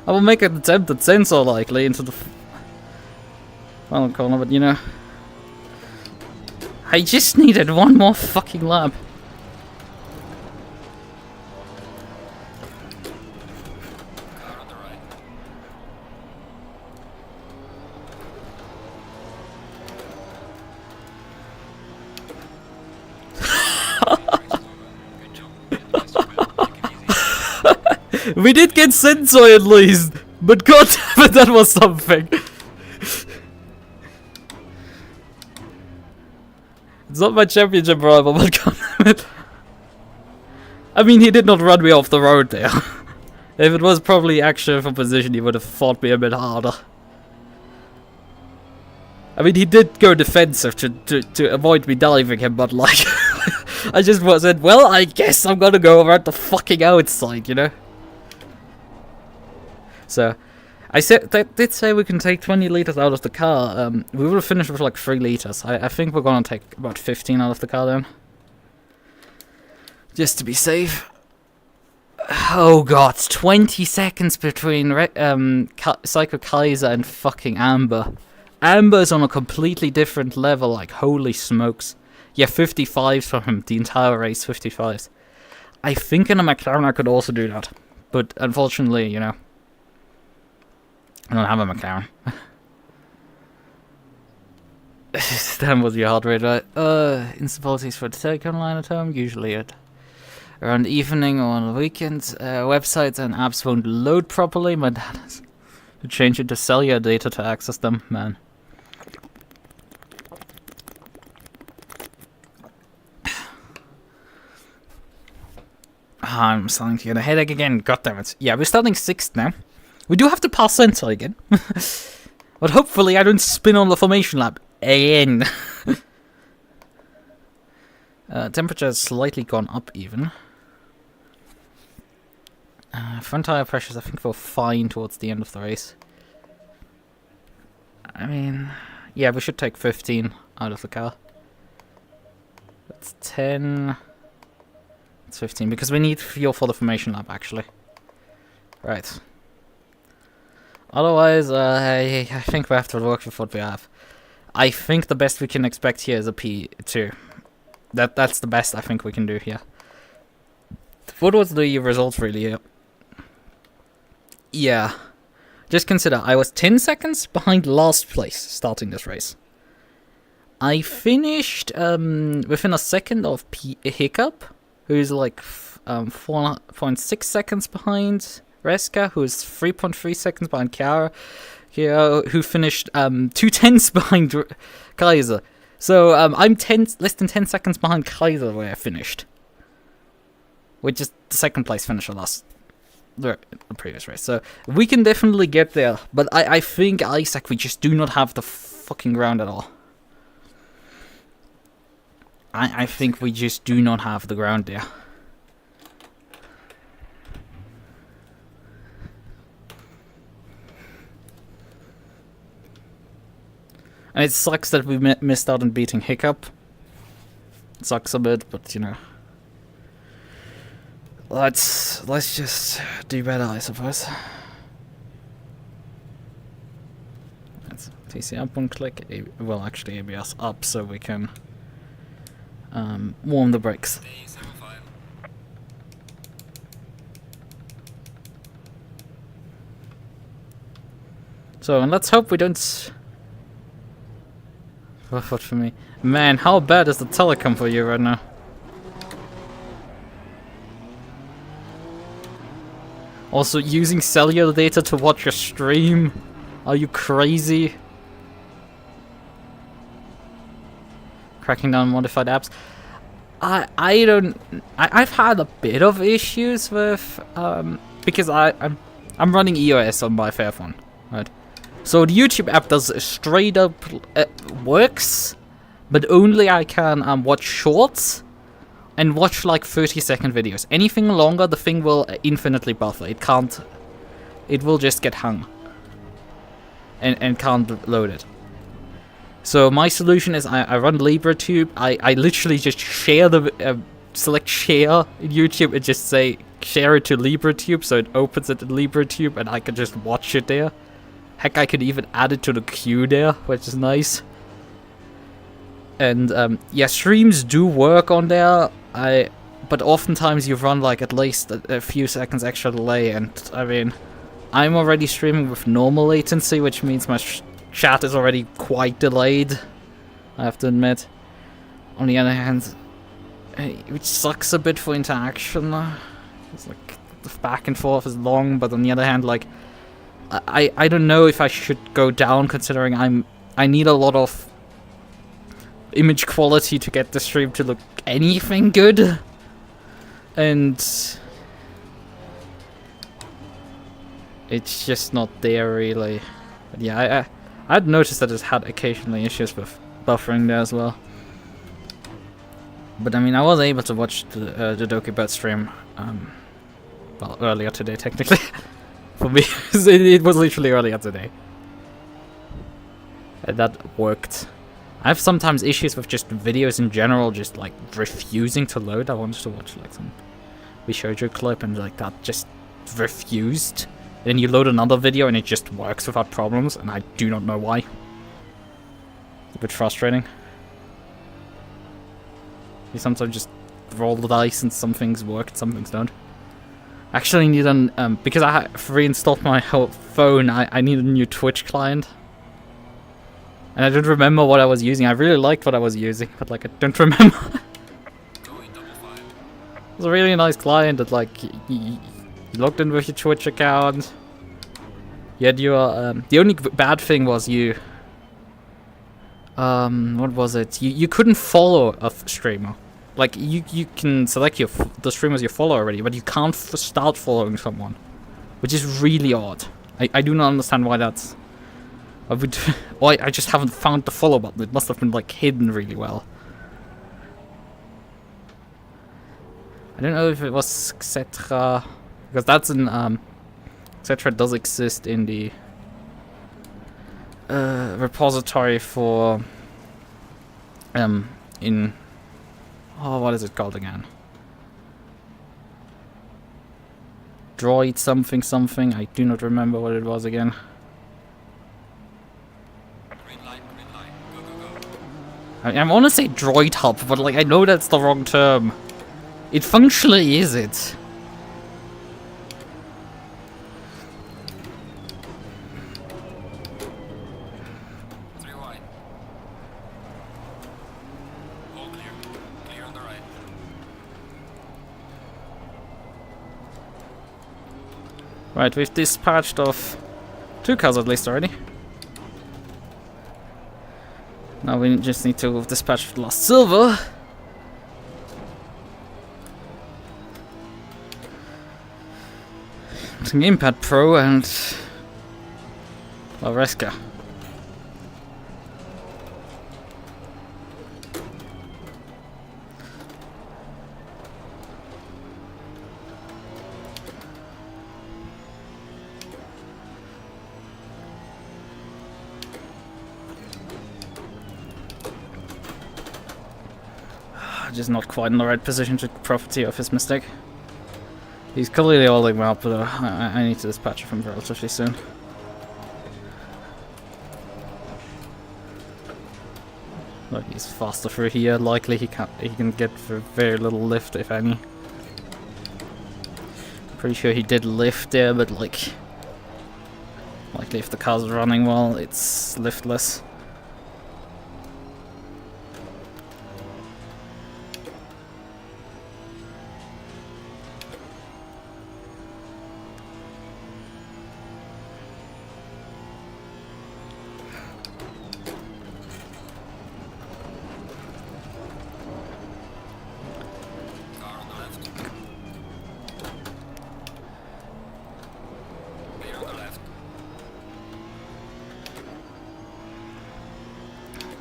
I will make an attempt at sensor likely into the final corner, but you know, I just needed one more fucking lap. We did get sensor at least, but god damn it, that was something. It's not my championship rival, but god damn it. I mean, he did not run me off the road there. If it was probably actually for position, he would have fought me a bit harder. I mean, he did go defensive to avoid me diving him, but like, I just said, well, I guess I'm gonna go around the fucking outside, you know? So, I did say we can take 20 liters out of the car. We will finish with like 3 liters. I think we're gonna take about 15 out of the car then. Just to be safe. Oh god, 20 seconds between Psycho Kaiser and fucking Amber. Amber's on a completely different level, like holy smokes. Yeah, 55s from him, the entire race, 55s. I think in a McLaren I could also do that. But unfortunately, you know, I don't have a McLaren. Damn, was your heart rate right? Instabilities for the take online at home, usually at around evening or on the weekends. Websites and apps won't load properly. My dad has to change it to cellular data to access them, man. I'm starting to get a headache again. God damn it. Yeah, we're starting 6th now. We do have to pass center again. But hopefully I don't spin on the formation lap again. Temperature has slightly gone up even. Front tire pressures I think were fine towards the end of the race. I mean, yeah, we should take 15 out of the car. That's 10. It's 15 because we need fuel for the formation lap actually. Right. Otherwise, I think we have to work with what we have. I think the best we can expect here is a P2. That's the best I think we can do here. What was the results really? Yeah. Just consider, I was 10 seconds behind last place starting this race. I finished within a second of Hiccup, who's like 4.6 seconds behind Reska, who's 3.3 seconds behind Chiara, who finished 2/10 behind Kaiser. So I'm less than 10 seconds behind Kaiser where I finished, which is the second place finisher the previous race. So we can definitely get there, but I think Isaac, we just do not have the fucking ground at all. I think we just do not have the ground there. And it sucks that we missed out on beating Hiccup. It sucks a bit, but you know. Let's just do better, I suppose. Let's TC up one click. Well, actually ABS up so we can warm the brakes. So, and let's hope we don't. What for me? Man, how bad is the telecom for you right now? Also, using cellular data to watch your stream? Are you crazy? Cracking down modified apps. I've had a bit of issues with because I'm running EOS on my Fairphone, right? So the YouTube app does straight up works, but only I can watch shorts and watch like 30-second videos. Anything longer, the thing will infinitely buffer. It can't. It will just get hung and can't load it. So my solution is I run LibreTube. I literally just share the select share in YouTube and just say share it to LibreTube, so it opens it in LibreTube and I can just watch it there. Heck, I could even add it to the queue there, which is nice. And yeah, streams do work on there. But oftentimes you run like at least a few seconds extra delay, and I mean, I'm already streaming with normal latency, which means my chat is already quite delayed, I have to admit. On the other hand, which sucks a bit for interaction. It's like the back and forth is long, but on the other hand, like I don't know if I should go down, considering I need a lot of image quality to get the stream to look anything good, and it's just not there really. But yeah, I'd noticed that it had occasionally issues with buffering there as well. But I mean, I was able to watch the Dokibird stream well earlier today technically. for me. It was literally earlier today. And that worked. I have sometimes issues with just videos in general, just like refusing to load. I wanted to watch like some VTracc clip and like that just refused. Then you load another video and it just works without problems, and I do not know why. It's a bit frustrating. You sometimes just roll the dice and some things work and some things don't. Actually need an, because I reinstalled my whole phone, I need a new Twitch client. And I don't remember what I was using. I really liked what I was using, but like I don't remember. It was a really nice client that like, you logged in with your Twitch account. You had your, the only bad thing was you, what was it? You couldn't follow a streamer. Like, you can select the streamers you follow already, but you can't start following someone. Which is really odd. I do not understand why that's... I just haven't found the follow button. It must have been, like, hidden really well. I don't know if it was etc. Because that's in, etc. does exist in the repository for, in... Oh, what is it called again? Droid something something. I do not remember what it was again. Green light, go, go, go. I want to say Droid Hub, but like I know that's the wrong term. It functionally is it. Right, we've dispatched off 2 cars at least already. Now we just need to dispatch the last silver. Gamepad Pro and Laresca. Just not quite in the right position to profit of his mistake. He's clearly holding me up, but I need to dispatch him relatively soon. Look, he's faster through here. Likely he can get for very little lift, if any. Pretty sure he did lift there, but like, likely if the car's running well, it's liftless.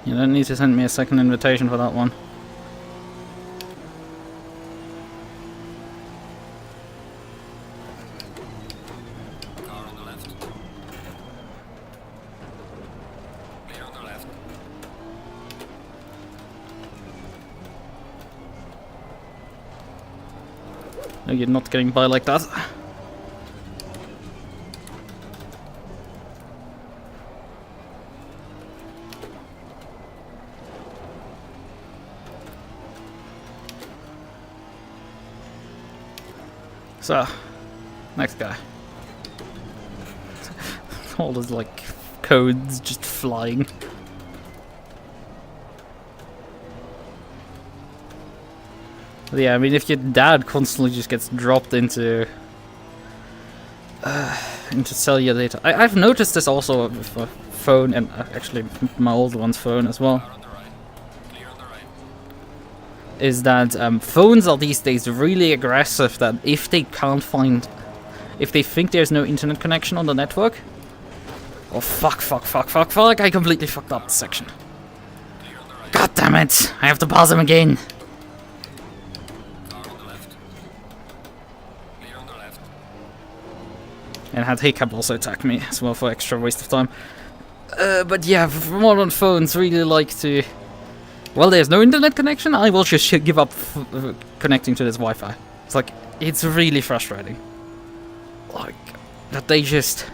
You don't need to send me a second invitation for that one. Car on the left. Clear on the left. No, you're not getting by like that. So, next guy. All those like codes just flying. But yeah, I mean, if your dad constantly just gets dropped into cellular data, I've noticed this also with my phone and actually my older one's phone as well. Is that phones are these days really aggressive that if they can't find, if they think there's no internet connection on the network, oh fuck, I completely fucked up this section. God damn it, I have to pause him again. And had Hiccup also attack me as well for extra waste of time. But yeah, modern phones really like to... Well, there's no internet connection, I will just give up connecting to this Wi-Fi. It's like, it's really frustrating. Like, that they just...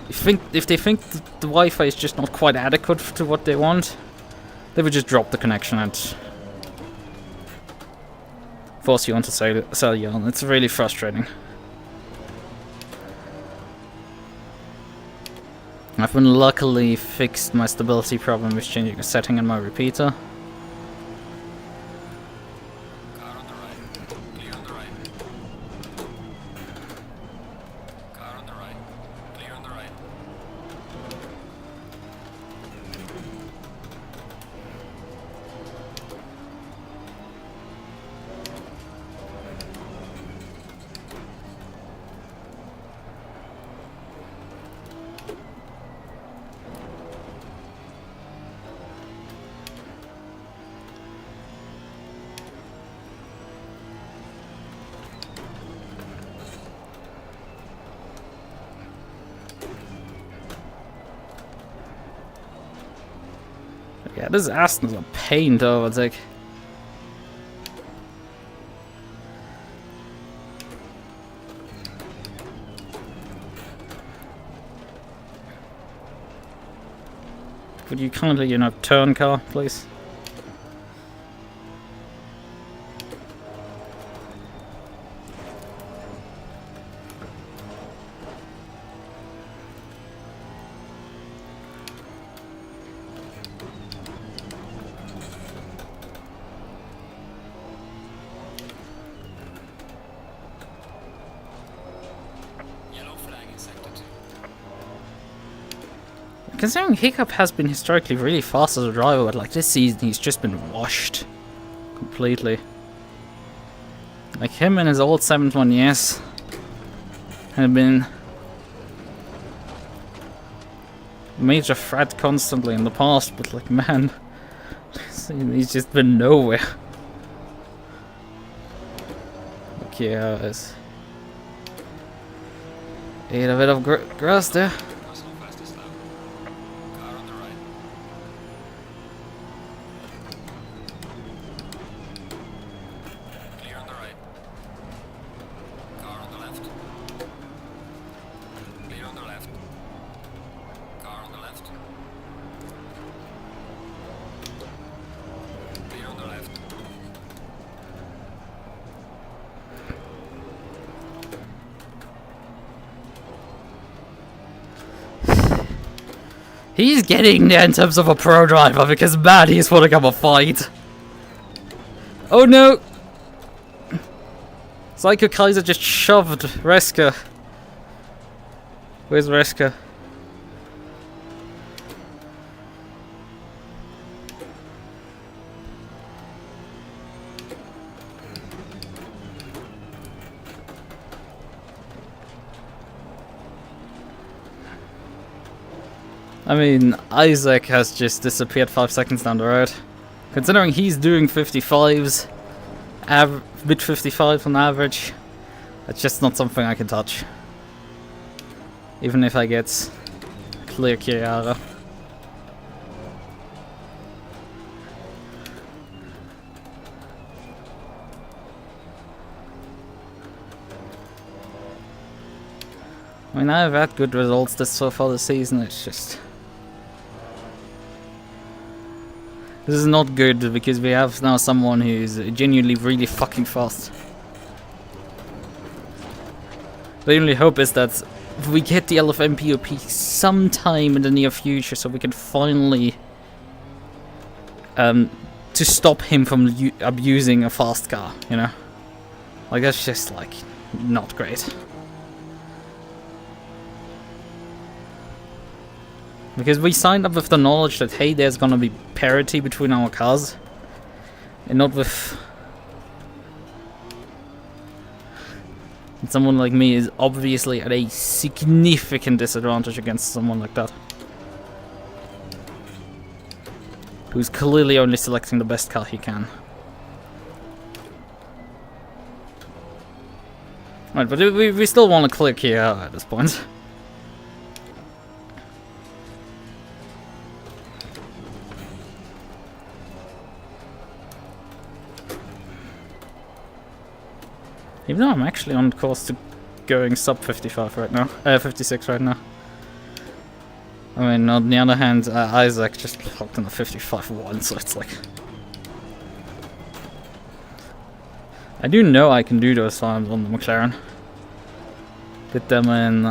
If they think the Wi-Fi is just not quite adequate to what they want, they would just drop the connection and force you onto cellular. It's really frustrating. I've been luckily fixed my stability problem with changing a setting in my repeater. Car on the right. Clear on the right. Car on the right. Clear on the right. Yeah, this Aston's a pain to overtake. Would you kindly, turn car, please? Yellow flag in sector 2. Considering Hiccup has been historically really fast as a driver, but like this season he's just been washed completely. Like him and his old 7th yes, have been major threat constantly in the past, but like man, he's just been nowhere. Like yeah, it's ate a bit of grass there. Crossing fastest lap. Car on the right. Clear on the right. Car on the left. Clear on the left. Car on the left. Clear on the left. He's getting there in terms of a pro driver because man, he's putting up a fight. Oh no! Psycho Kaiser just shoved Reska. Where's Reska? I mean, Isaac has just disappeared 5 seconds down the road. Considering he's doing 55s, mid 55 on average, that's just not something I can touch. Even if I get clear Kiara. I mean, I've had good results so far this season, it's just... This is not good because we have now someone who's genuinely really fucking fast. The only hope is that we get the LFM POP sometime in the near future so we can finally to stop him from abusing a fast car, you know? Like that's just like not great. Because we signed up with the knowledge that, hey, there's gonna be parity between our cars. And not with... And someone like me is obviously at a significant disadvantage against someone like that. Who's clearly only selecting the best car he can. Right, but we still want to click here at this point. Even though I'm actually on course to going sub 55 right now, 56 right now. I mean, on the other hand, Isaac just clocked in the 55 once, so it's like... I do know I can do those times on the McLaren. Did them in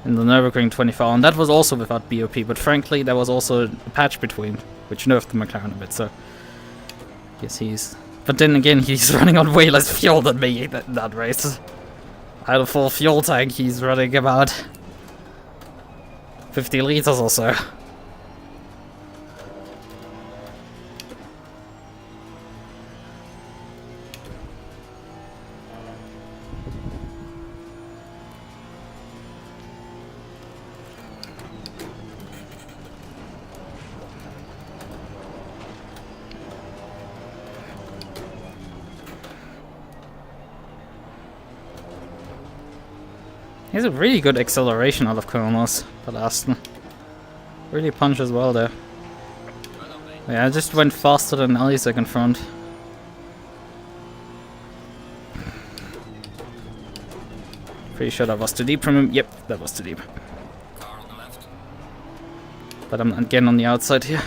the Nürburgring 24, and that was also without BOP, but frankly, there was also a patch between, which nerfed the McLaren a bit, so... Yes, he's... But then again, he's running on way less fuel than me in that race. Out of full fuel tank, he's running about 50 liters or so. He has a really good acceleration out of corners, that Aston. Really punches well there. Yeah, I just went faster than Isaac in front. Pretty sure that was too deep from him. Yep, that was too deep. Car on the left. But I'm again on the outside here.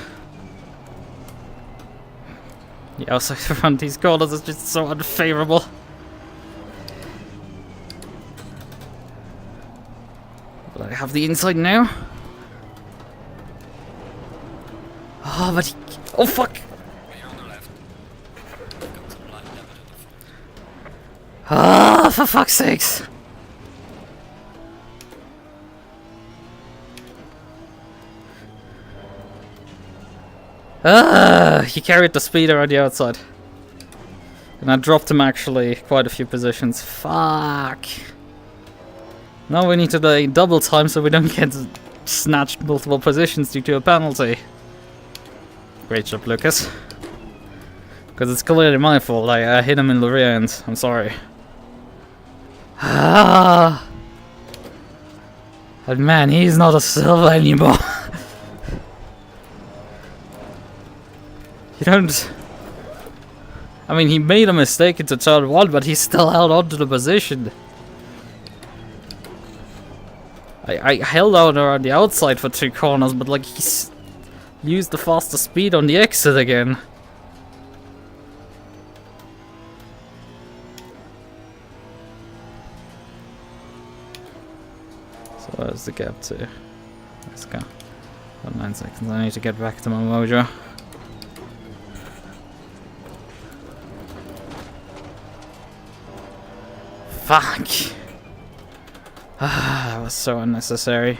The outside front, these corners is just so unfavorable. But I have the inside now. Oh, but he... Oh, fuck! You're on the left. Got some light damage at the front. Ah, for fuck's sakes! Ah, he carried the speed around the outside. And I dropped him actually quite a few positions. Fuck! Now we need to do double time so we don't get snatched multiple positions due to a penalty. Great job, Lucas. Because it's clearly my fault. I hit him in the rear end. I'm sorry. Ah! But man, he's not a silver anymore. You don't... I mean, he made a mistake into turn 1, but he still held on to the position. I held out around the outside for 2 corners, but like he's used the faster speed on the exit again. So where's the gap to? Let's go. Got 9 seconds. I need to get back to my mojo. Fuck! Ah, that was so unnecessary.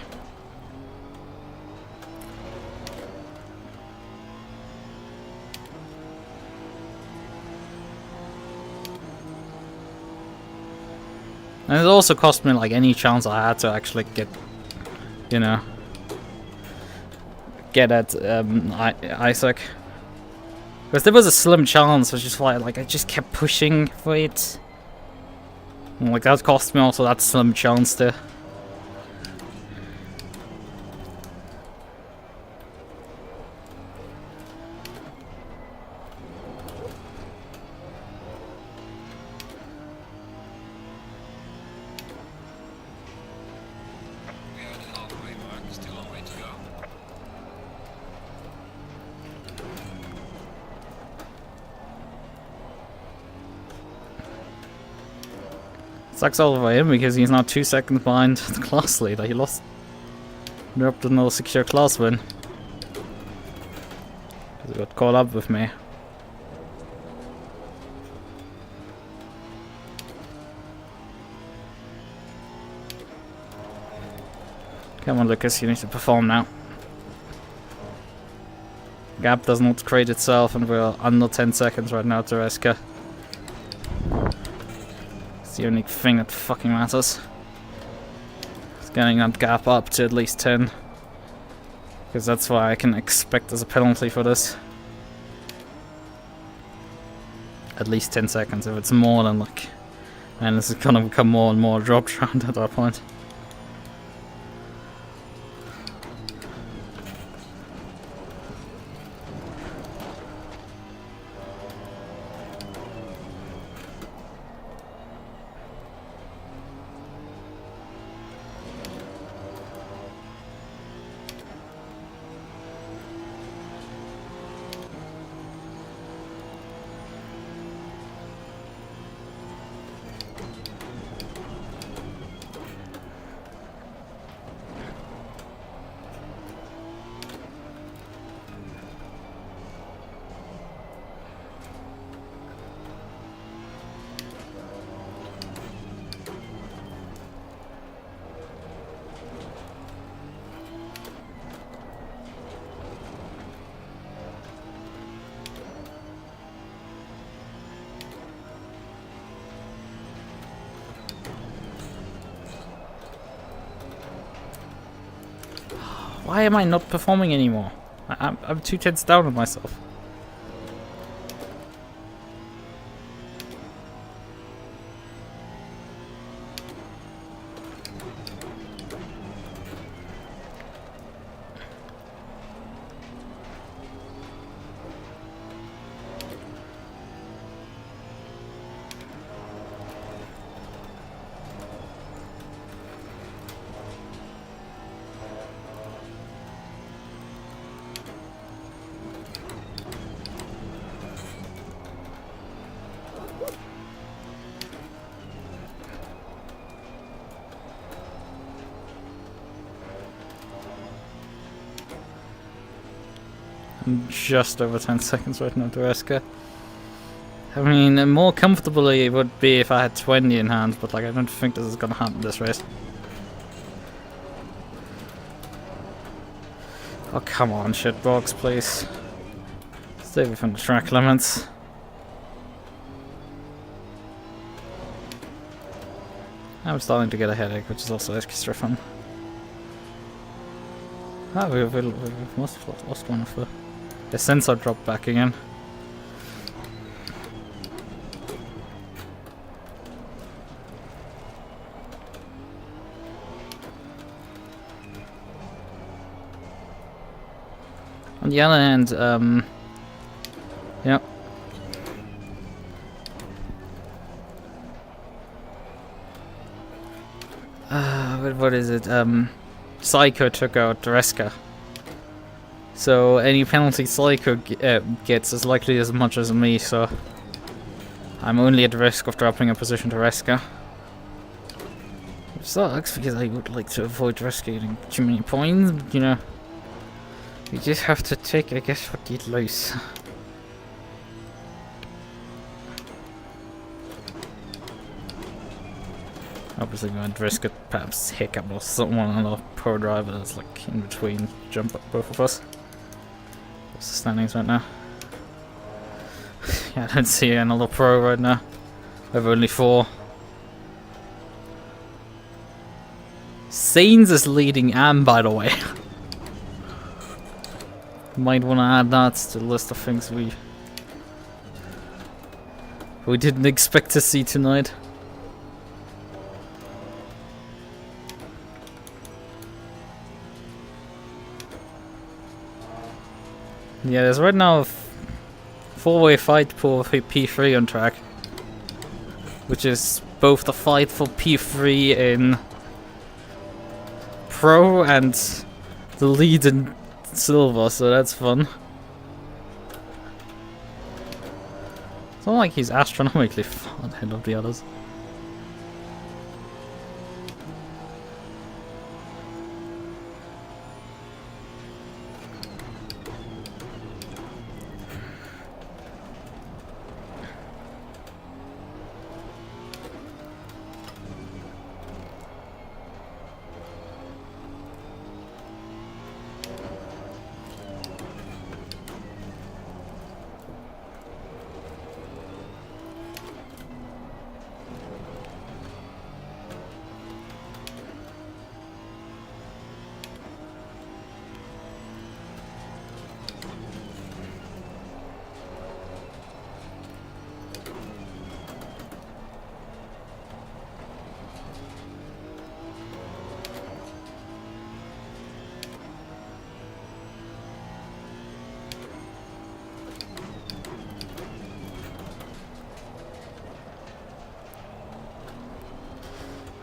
And it also cost me like any chance I had to actually get, you know, get at Isaac. Because there was a slim chance, which is why like I just kept pushing for it. And, like that cost me also that slim chance there. We are at the halfway mark, still a long way to go. Sucks all over him because he's now 2 seconds behind the class leader. He lost. Dropped another secure class win. Because he got caught up with me. Come on, Lucas, you need to perform now. Gap does not create itself, and we're under 10 seconds right now to Reska. It's the only thing that fucking matters. It's getting that gap up to at least 10. Because that's what I can expect as a penalty for this. at least 10 seconds. If it's more than like, and this is gonna become more and more drop round at that point. Why am I not performing anymore? I'm 2 tenths down on myself. I'm just over 10 seconds right now to Eska. I mean, more comfortably it would be if I had 20 in hand, but like I don't think this is gonna happen this race. Oh come on, shitbox, please. Stay within the track limits. I'm starting to get a headache, which is also extra fun. Ah, we must have lost one of the sensor dropped back again. On the other hand, yeah. What is it? Psycho took out Reska. So any penalty Psycho gets is likely as much as me, so I'm only at risk of dropping a position to Reska. Which sucks, because I would like to avoid Reska getting too many points, but, you know. You just have to take, I guess, what you lose. Obviously going to risk it, perhaps Hiccup or someone on a pro driver that's like in between jump up both of us. What's the standings right now? Yeah, I don't see another pro right now. We have only 4. Sainz is leading Am, by the way. Might want to add that to the list of things we didn't expect to see tonight. Yeah, there's right now a 4-way fight for P3 on track, which is both the fight for P3 in Pro and the lead in Silver, so that's fun. It's not like he's astronomically far ahead of the others.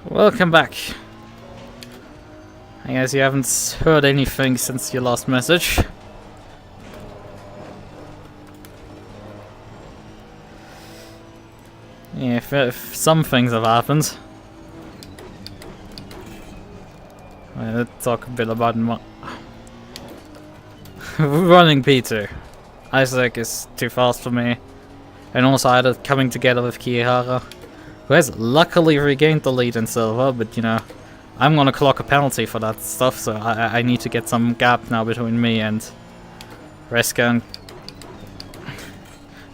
Welcome back. I guess you haven't heard anything since your last message. Yeah, if some things have happened. Let's talk a bit about running P2. Isaac is too fast for me. And also I had it coming together with Kihara, who has luckily regained the lead in silver, but you know, I'm gonna clock a penalty for that stuff, so I need to get some gap now between me and Reska and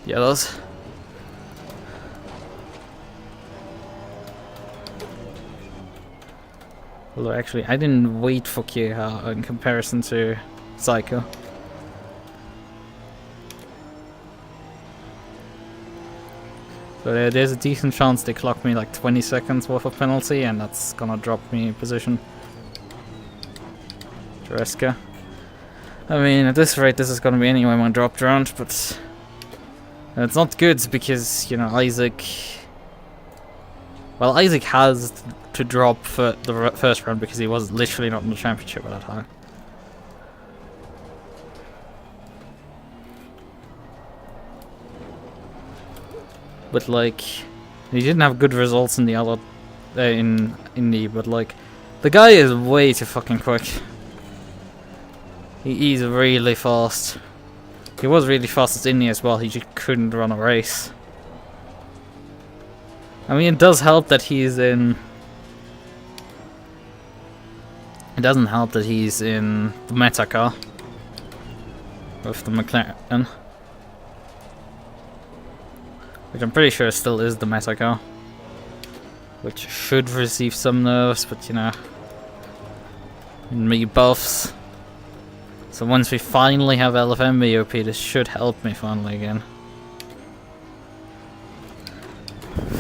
the others. Although actually, I didn't wait for Kihara in comparison to Psycho. So there's a decent chance they clock me like 20 seconds worth of penalty, and that's gonna drop me in position. Reska. I mean, at this rate, this is gonna be anyway my dropped round, but it's not good because, you know, Isaac. Well, Isaac has to drop for the first round because he was literally not in the championship at that time. But like, he didn't have good results in the other, in Indy. But like, the guy is way too fucking quick. He's really fast. He was really fast at Indy as well. He just couldn't run a race. I mean, it does help that he's in. It doesn't help that he's in the meta car with the McLaren, which I'm pretty sure still is the meta car, which should receive some nerfs, but you know, me buffs. So once we finally have LFM BOP, this should help me finally again.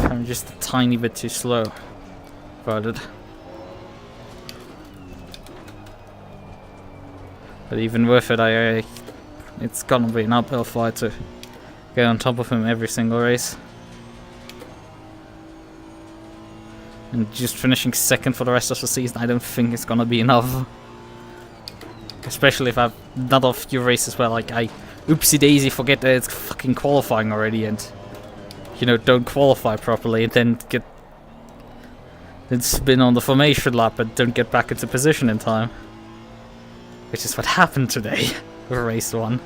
I'm just a tiny bit too slow about it. But even with it, it's gonna be an uphill fight to get on top of him every single race. And just finishing second for the rest of the season, I don't think it's gonna be enough. Especially if I've done a few races where like I oopsie daisy forget that it's fucking qualifying already and, you know, don't qualify properly and then spin on the formation lap and don't get back into position in time. Which is what happened today with race 1.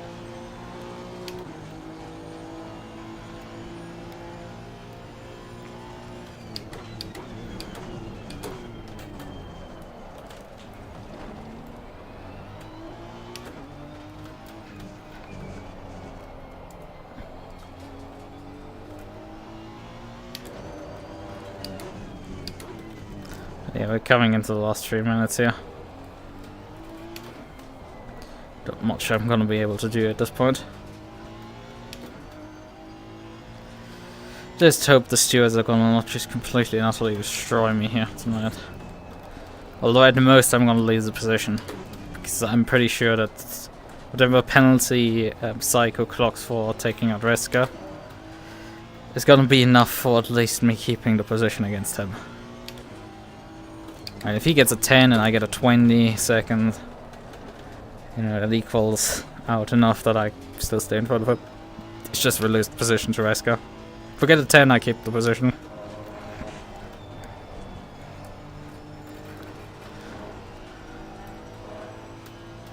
Yeah, we're coming into the last 3 minutes here. Not much I'm gonna be able to do at this point. Just hope the stewards are gonna not just completely and utterly destroy me here tonight. Although at the most I'm gonna lose the position, because I'm pretty sure that whatever penalty Psycho clocks for taking out Reska is gonna be enough for at least me keeping the position against him. And if he gets a 10 and I get a 20 second, you know, that equals out enough that I still stay in front of him. It's just released position to Reska. If we get a 10, I keep the position.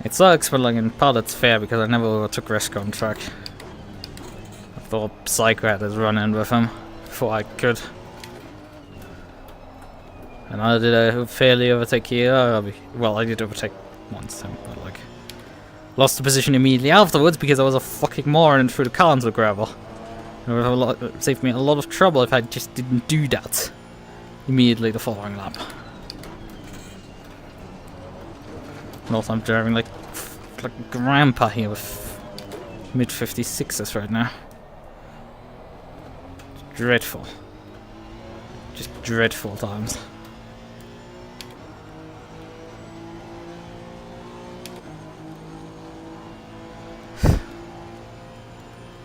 It sucks, but like in part it's fair because I never overtook Reska on track. I thought Psycho had his run in with him before I could. And I did fairly overtake here. Well, I did overtake once, but like lost the position immediately afterwards because I was a fucking moron and threw the car into the gravel. It would have saved me a lot of trouble if I just didn't do that immediately the following lap. And also I'm driving like grandpa here with mid 56s right now. Dreadful. Just dreadful times.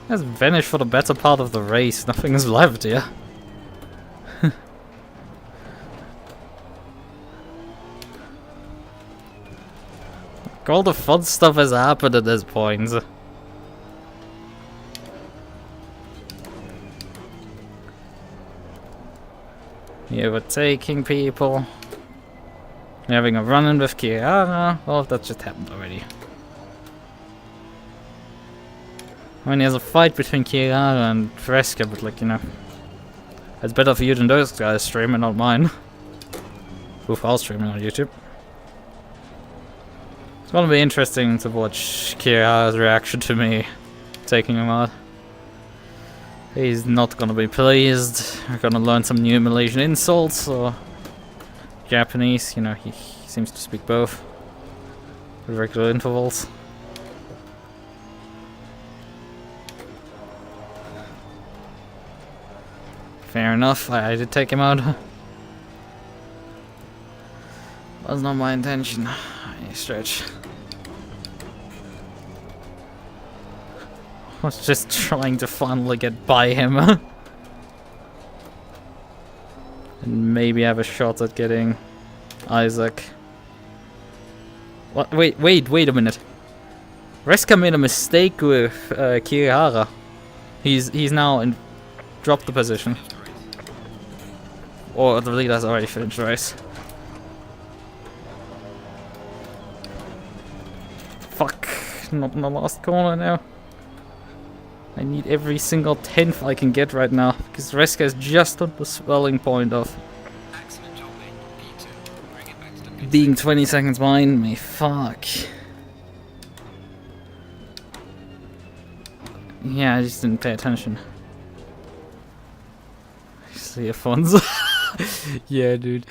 Has vanished for the better part of the race. Nothing is left here. All the fun stuff has happened at this point. You're overtaking people. You're having a run-in with Kiara. Oh, that just happened already. I mean, there's a fight between Kiara and Fresca, but like, you know, it's better for you than those guys streaming, not mine. Who are streaming on YouTube. It's gonna be interesting to watch Kiara's reaction to me taking him out. He's not gonna be pleased. We're gonna learn some new Malaysian insults or Japanese, you know, he seems to speak both at regular intervals. Fair enough, I did take him out. Was not my intention. Any stretch. I was just trying to finally get by him. And maybe have a shot at getting Isaac. What? Wait a minute. Reska made a mistake with Kirihara. He's now in dropped the position. Or the lead has already finished the race. Fuck, not in the last corner now. I need every single tenth I can get right now, because Reska is just on the swelling point of being 20 seconds behind me. Fuck. Yeah, I just didn't pay attention. See Afonso. Yeah, dude.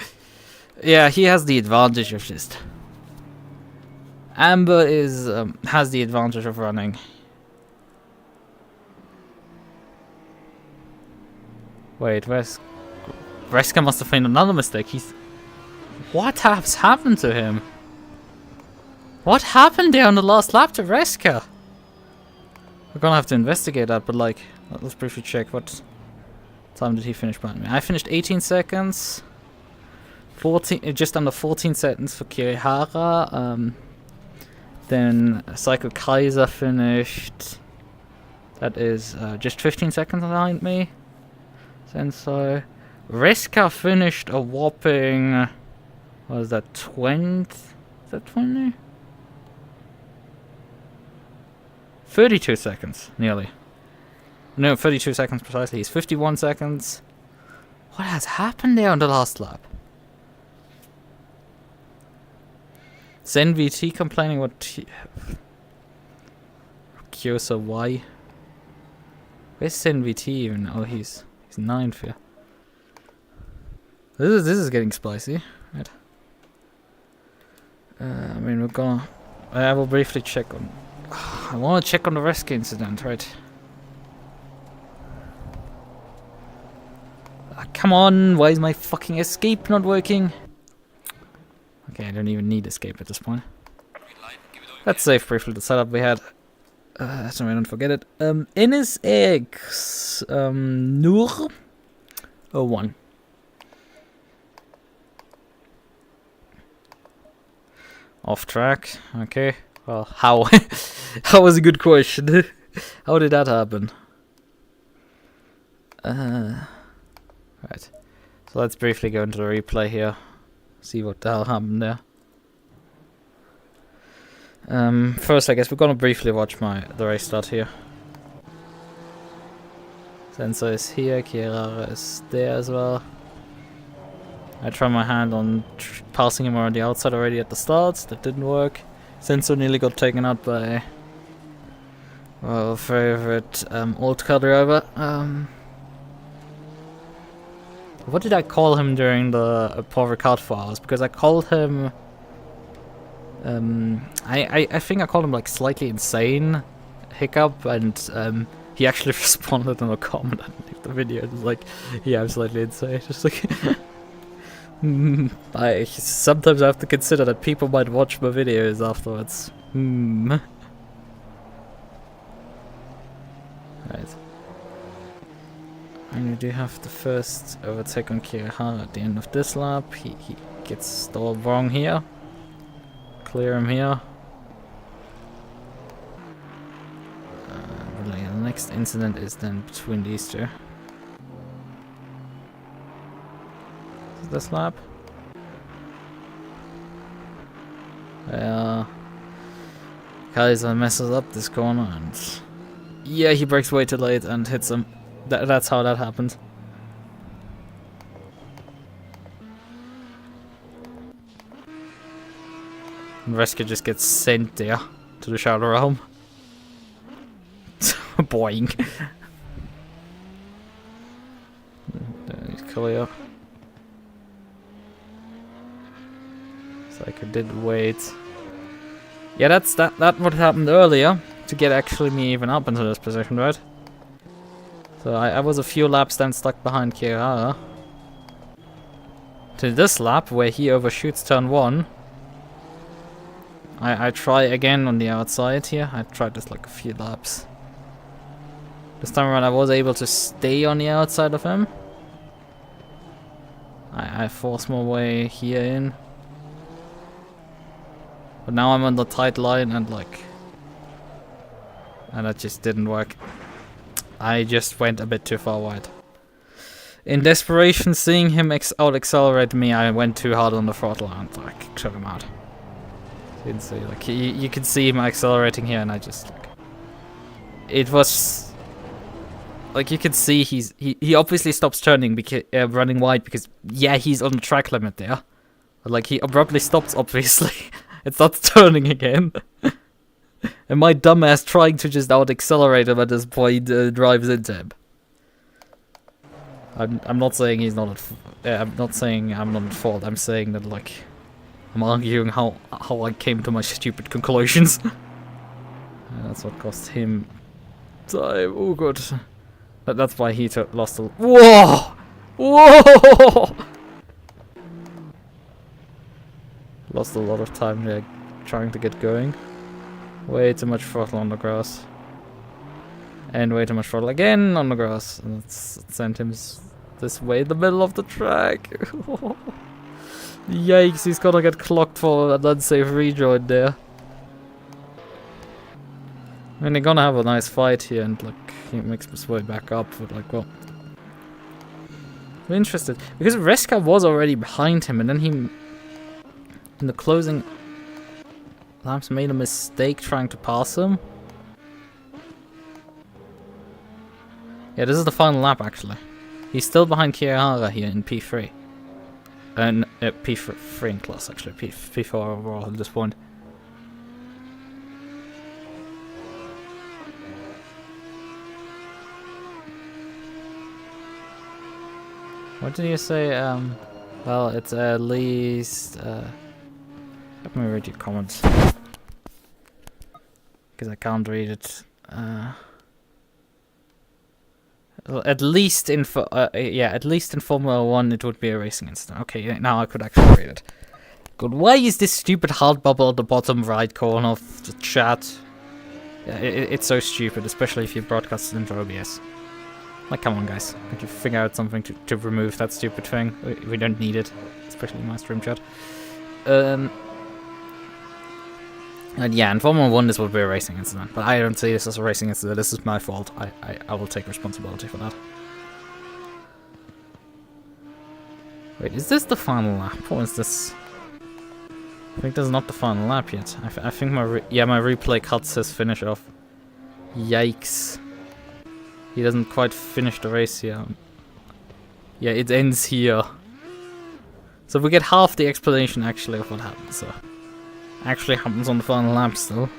Yeah, he has the advantage of just... Amber is has the advantage of running. Wait, Reska must have made another mistake. What has happened to him? What happened there on the last lap to Reska? We're gonna have to investigate that, but like, let's briefly check what time did he finish behind me. I finished 18 seconds. 14, just under 14 seconds for Kirihara. Then Psycho Kaiser finished. That is just 15 seconds behind me. Sensei. Reska finished a whopping. What was that? 20? Is that 20? 32 seconds, nearly. No, 32 seconds precisely. He's 51 seconds. What has happened there on the last lap? ZenVT complaining what Kyosa why? Where's ZenVT even? Oh, he's 9th here. This is getting spicy, right? I mean, we're gonna. I will briefly check on. I want to check on the rescue incident, right? Come on! Why is my fucking escape not working? Okay, I don't even need escape at this point. Let's save briefly the setup we had. So I don't forget it. NSX Nur 01. Off track. Okay. Well, how? How was a good question. How did that happen? Right. So let's briefly go into the replay here. See what the hell happened there. First, I guess we're gonna briefly watch the race start here. Sensor is here, Kirara is there as well. I tried my hand on passing him around the outside already at the start. That didn't work. Sensor nearly got taken out by our favorite old car driver. What did I call him during the Paul Ricard 4 hours? Because I called him... I think I called him like slightly insane hiccup, and he actually responded in a comment underneath the video. It was like, yeah, I'm slightly insane. Just like... I sometimes have to consider that people might watch my videos afterwards. Right. And we do have the first overtake on Kirihara at the end of this lap. He gets stalled wrong here. Clear him here. next incident is then between these two. Is this lap? Kaiser messes up this corner and yeah, he brakes way too late and hits him. That's how that happened. And Rescue just gets sent there to the shadow realm. Boing. He's clear. Psycho did wait. Yeah, that what happened earlier to get actually me even up into this position, right? So I was a few laps then stuck behind Kirara. To this lap where he overshoots turn 1. I try again on the outside here. I tried this like a few laps. This time around I was able to stay on the outside of him. I forced my way here in. But now I'm on the tight line and like... And that just didn't work. I just went a bit too far wide. In desperation, seeing him out-accelerate me, I went too hard on the throttle and like took him out. You can see, like, you can see him accelerating here and I just like... It was... Like, you can see he obviously stops turning because running wide because, yeah, he's on the track limit there. But like, he abruptly stops, obviously. It starts turning again. And my dumbass trying to just out-accelerate him at this point drives into him. I'm not saying he's not at I'm not saying I'm not at fault. I'm saying that, like, I'm arguing how I came to my stupid conclusions. That's what cost him time. Oh, good. That's why he lost a... Whoa! Whoa! Lost a lot of time there trying to get going. Way too much throttle on the grass. And way too much throttle again on the grass. And let's send him this way in the middle of the track. Yikes, he's gonna get clocked for an unsafe rejoin there. I mean, they're gonna have a nice fight here and like he makes his way back up, but like, well, I'm interested because Reska was already behind him and then he in the closing laps made a mistake trying to pass him. Yeah, this is the final lap actually. He's still behind Kirihara here in P3. And P3 in class actually, P4 overall at this point. What did you say? Well, it's at least... let me read your comments. Because I can't read it. Well, at least in at least in Formula 1 it would be a racing incident. Okay, yeah, now I could actually read it. Good. Why is this stupid heart bubble at the bottom right corner of the chat? Yeah, it's so stupid, especially if you broadcast it into OBS. Like, come on, guys. Could you figure out something to remove that stupid thing? We don't need it, especially in my stream chat. And yeah, in Formula 1 this would be a racing incident, but I don't see this as a racing incident. This is my fault. I will take responsibility for that. Wait, is this the final lap, or is this... I think this is not the final lap yet. I think my replay cuts his finish off. Yikes. He doesn't quite finish the race here. Yeah, it ends here. So we get half the explanation actually of what happened, so... Actually happens on the final lap still.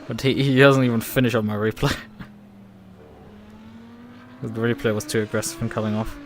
But he doesn't even finish on my replay. The replay was too aggressive in coming off.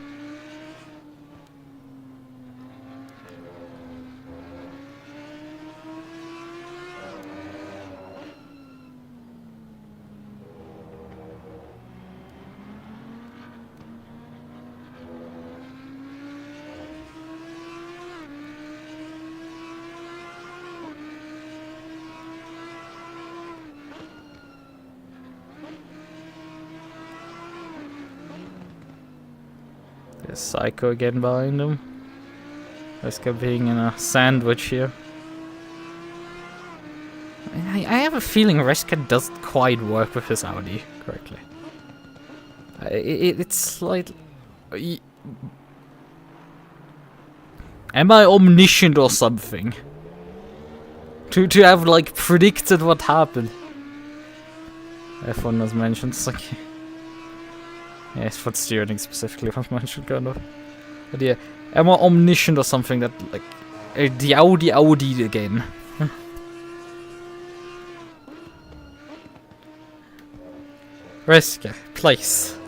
There's Psycho again behind him. Let's go being in a sandwich here. I have a feeling Reska doesn't quite work with his Audi correctly. It's like... Am I omniscient or something? To have, like, predicted what happened. F1 was mentioned, it's like... Yeah, it's for steering specifically was mentioned, kind of. But yeah, am I omniscient or something that, like... the Audi again. Reska, place.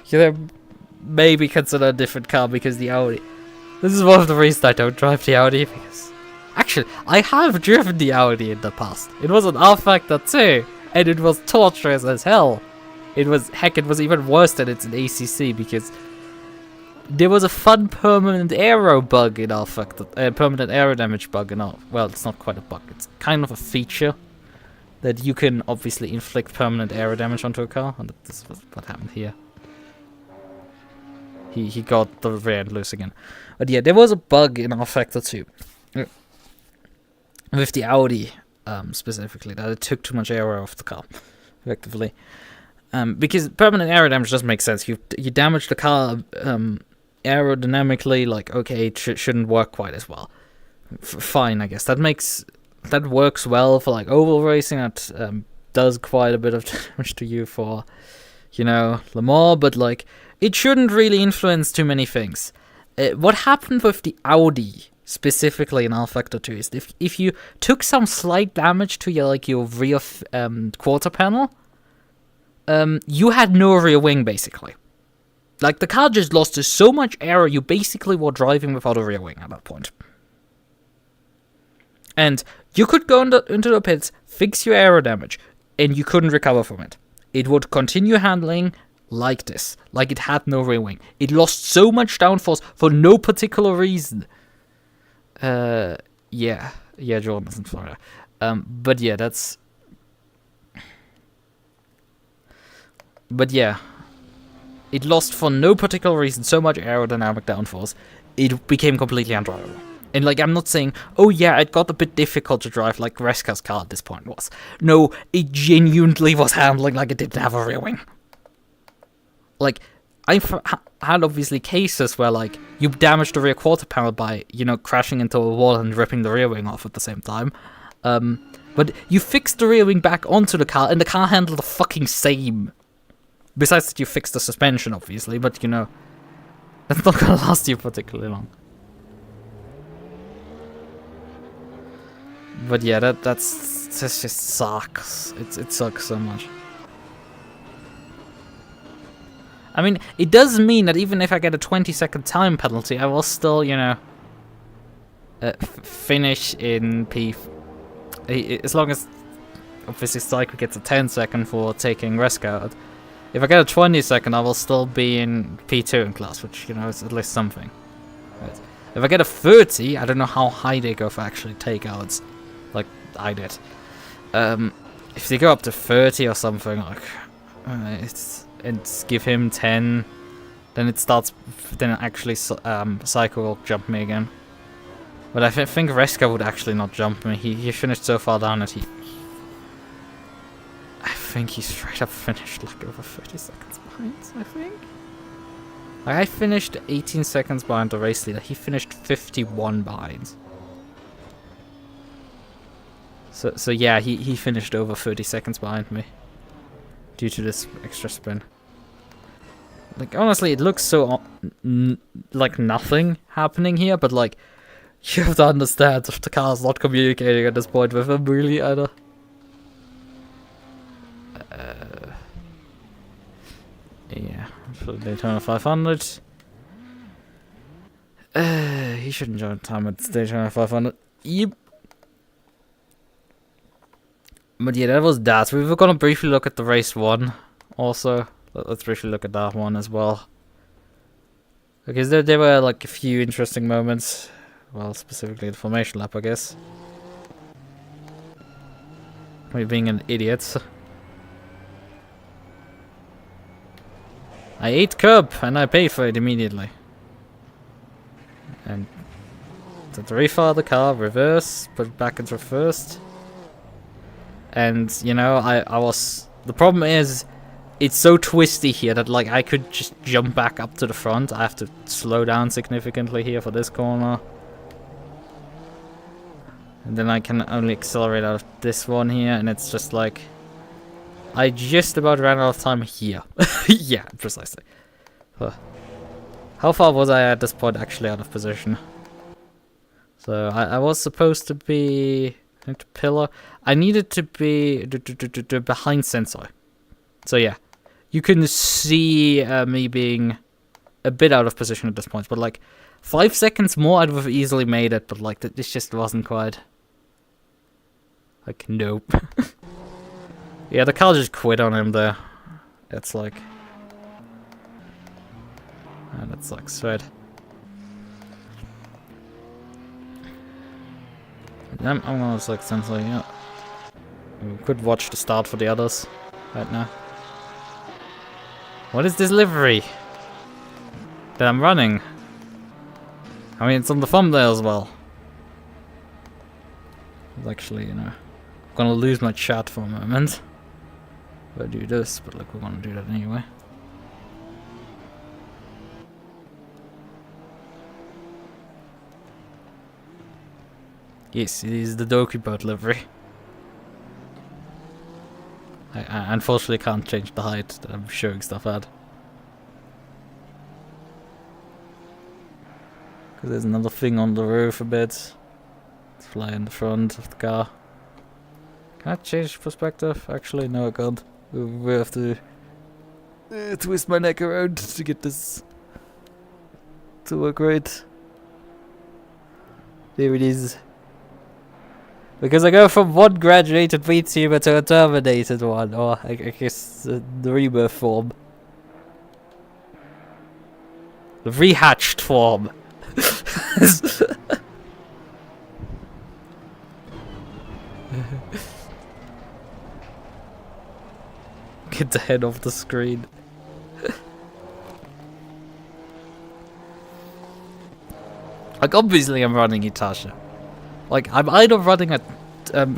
You maybe consider a different car because the Audi... This is one of the reasons I don't drive the Audi, because... Actually, I have driven the Audi in the past. It was an R-Factor too, and it was torturous as hell. It was... Heck, it was even worse than it's an ACC, because... There was a fun permanent aero bug in R-Factor... permanent aero damage bug in R... Well, it's not quite a bug, it's kind of a feature. That you can obviously inflict permanent aero damage onto a car, and this was what happened here. He got the rear end loose again. But yeah, there was a bug in R-Factor 2. With the Audi, specifically, that it took too much aero off the car, effectively. Because permanent aero damage doesn't make sense. You damage the car aerodynamically, like, okay, it shouldn't work quite as well. Fine, I guess. That works well for, like, oval racing. That does quite a bit of damage to you for, you know, Le Mans, but, like, it shouldn't really influence too many things. What happened with the Audi, specifically in R-Factor 2, is if you took some slight damage to your, like, your rear quarter panel, you had no rear wing, basically. Like, the car just lost so much aero, you basically were driving without a rear wing at that point. And you could go into the pits, fix your aero damage, and you couldn't recover from it. It would continue handling like this, like it had no rear wing. It lost so much downforce for no particular reason. Yeah, Jordan's in Florida. But yeah, that's... But yeah, it lost for no particular reason so much aerodynamic downforce, it became completely undrivable. And, like, I'm not saying, oh yeah, it got a bit difficult to drive like Reska's car at this point was. No, it genuinely was handling like it didn't have a rear wing. Like, I've had obviously cases where, like, you damaged the rear quarter panel by, you know, crashing into a wall and ripping the rear wing off at the same time. But you fixed the rear wing back onto the car, and the car handled the fucking same. Besides that you fixed the suspension, obviously, but, you know, that's not gonna last you particularly long. But yeah, that just sucks. It sucks so much. I mean, it does mean that even if I get a 20-second time penalty, I will still, you know, finish in P. As long as, obviously, Cycle gets a 10-second for taking Reska out. If I get a 20-second, I will still be in P2 in class, which, you know, is at least something. Right. If I get a 30, I don't know how high they go for actually takeouts, like I did. If they go up to 30 or something, like, and give him 10, then it starts, then actually Cycle will jump me again. But I think Reska would actually not jump me. He finished so far down that I think he straight up finished like over 30 seconds behind, I think. Like, I finished 18 seconds behind the race leader. He finished 51 behind. So yeah, he finished over 30 seconds behind me. Due to this extra spin. Like, honestly, it looks so like nothing happening here, but like, you have to understand if the car's not communicating at this point with him really either. Yeah, for the Daytona 500. He shouldn't join time at Daytona 500. Yep. But yeah, that was that. We were gonna briefly look at the race 1 also. Let's briefly look at that one as well. Because there were like a few interesting moments. Well, specifically the formation lap, I guess. Me being an idiot. I ate curb and I paid for it immediately. And to refire the car, reverse, put it back into first. And, you know, I was... The problem is, it's so twisty here that, like, I could just jump back up to the front. I have to slow down significantly here for this corner. And then I can only accelerate out of this one here, and it's just like... I just about ran out of time here. Yeah, precisely. How far was I at this point actually out of position? So I was supposed to be... into pillar. I needed to be behind sensor. So yeah. You can see me being a bit out of position at this point. But like 5 seconds more I would have easily made it. But like this just wasn't quite... Like nope. Yeah, the car just quit on him there. It's like... And that sucks, right? I'm gonna select sensor, yeah. We could watch the start for the others right now. What is this livery that I'm running? I mean, it's on the thumbnail as well. It's actually, you know, I'm gonna lose my chat for a moment if I do this, but like we're gonna do that anyway. Yes, it is the Doki boat livery. I unfortunately can't change the height that I'm showing stuff at. Because there's another thing on the roof a bit. Let's fly in the front of the car. Can I change perspective? Actually, no I can't. We have to twist my neck around to get this to work right. There it is. Because I go from one graduated VTuber to a terminated one, or I guess the rebirth form. The rehatched form. Get the head off the screen. Like obviously I'm running Itasha. Like, I'm either running a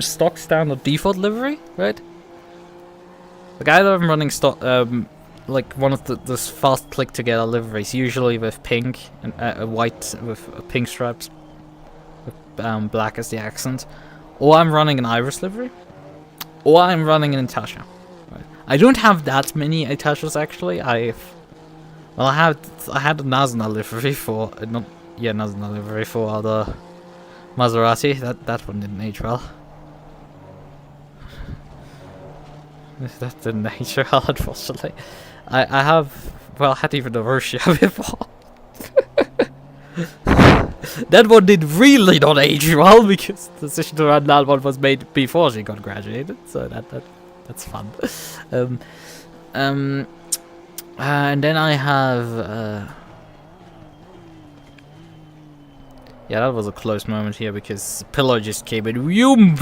stock standard default livery, right? Like, either I'm running stock, like one of those fast click together liveries, usually with pink and white with pink stripes, with black as the accent, or I'm running an Iris livery, or I'm running an Itasha. Right? I don't have that many Itashas actually. I had a Nazna livery for Nazna livery for other. Maserati, that one didn't age well. That didn't age well, unfortunately. I had even a Russia before. That one did really not age well because the decision to run that one was made before she got graduated, so that's fun. And then I have yeah, that was a close moment here because Pillar just came in. Whoom!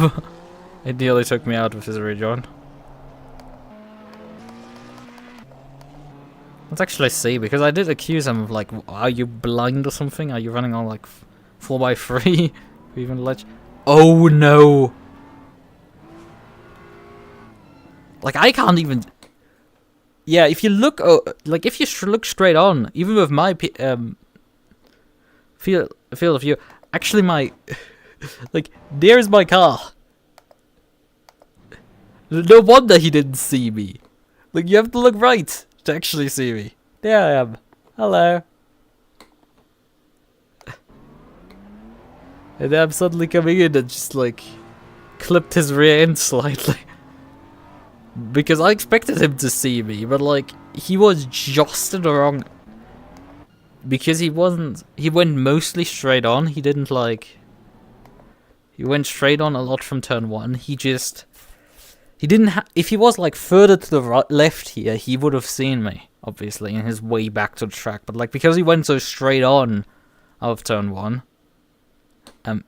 It nearly took me out with his Radeon. Let's actually see, because I did accuse him of like, are you blind or something? Are you running on like 4x3? Even ledge? Oh no! Like I can't even. Yeah, if you look, like if you look straight on, even with my field of view. Actually, my like there's my car. No wonder he didn't see me. Like you have to look right to actually see me. There I am. Hello. And then I'm suddenly coming in and just like clipped his rear end slightly. Because I expected him to see me, but like he was just in the wrong. Because he went mostly straight on. He didn't like. He went straight on a lot from turn 1. He didn't have. If he was like further to the left here, he would have seen me, obviously, in his way back to the track. But like because he went so straight on out of turn 1,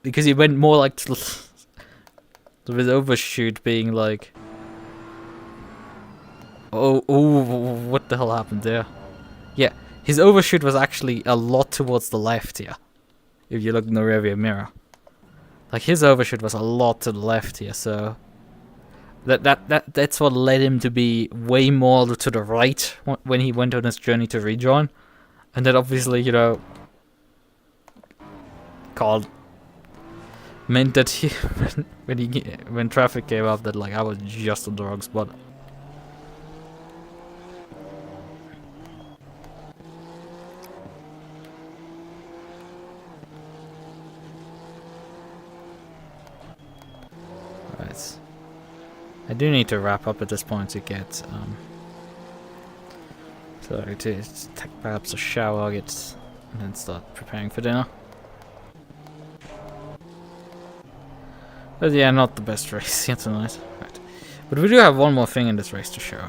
because he went more like to his overshoot being like. Oh, what the hell happened there? Yeah. His overshoot was actually a lot towards the left here. If you look in the rearview mirror. Like his overshoot was a lot to the left here, so That's what led him to be way more to the right when he went on his journey to rejoin, and that obviously, you know, meant that he when traffic came up, that like I was just on the wrong spot. Right. I do need to wrap up at this point to get to take perhaps a shower, and then start preparing for dinner. But yeah, not the best race yet tonight. Right. But we do have one more thing in this race to show.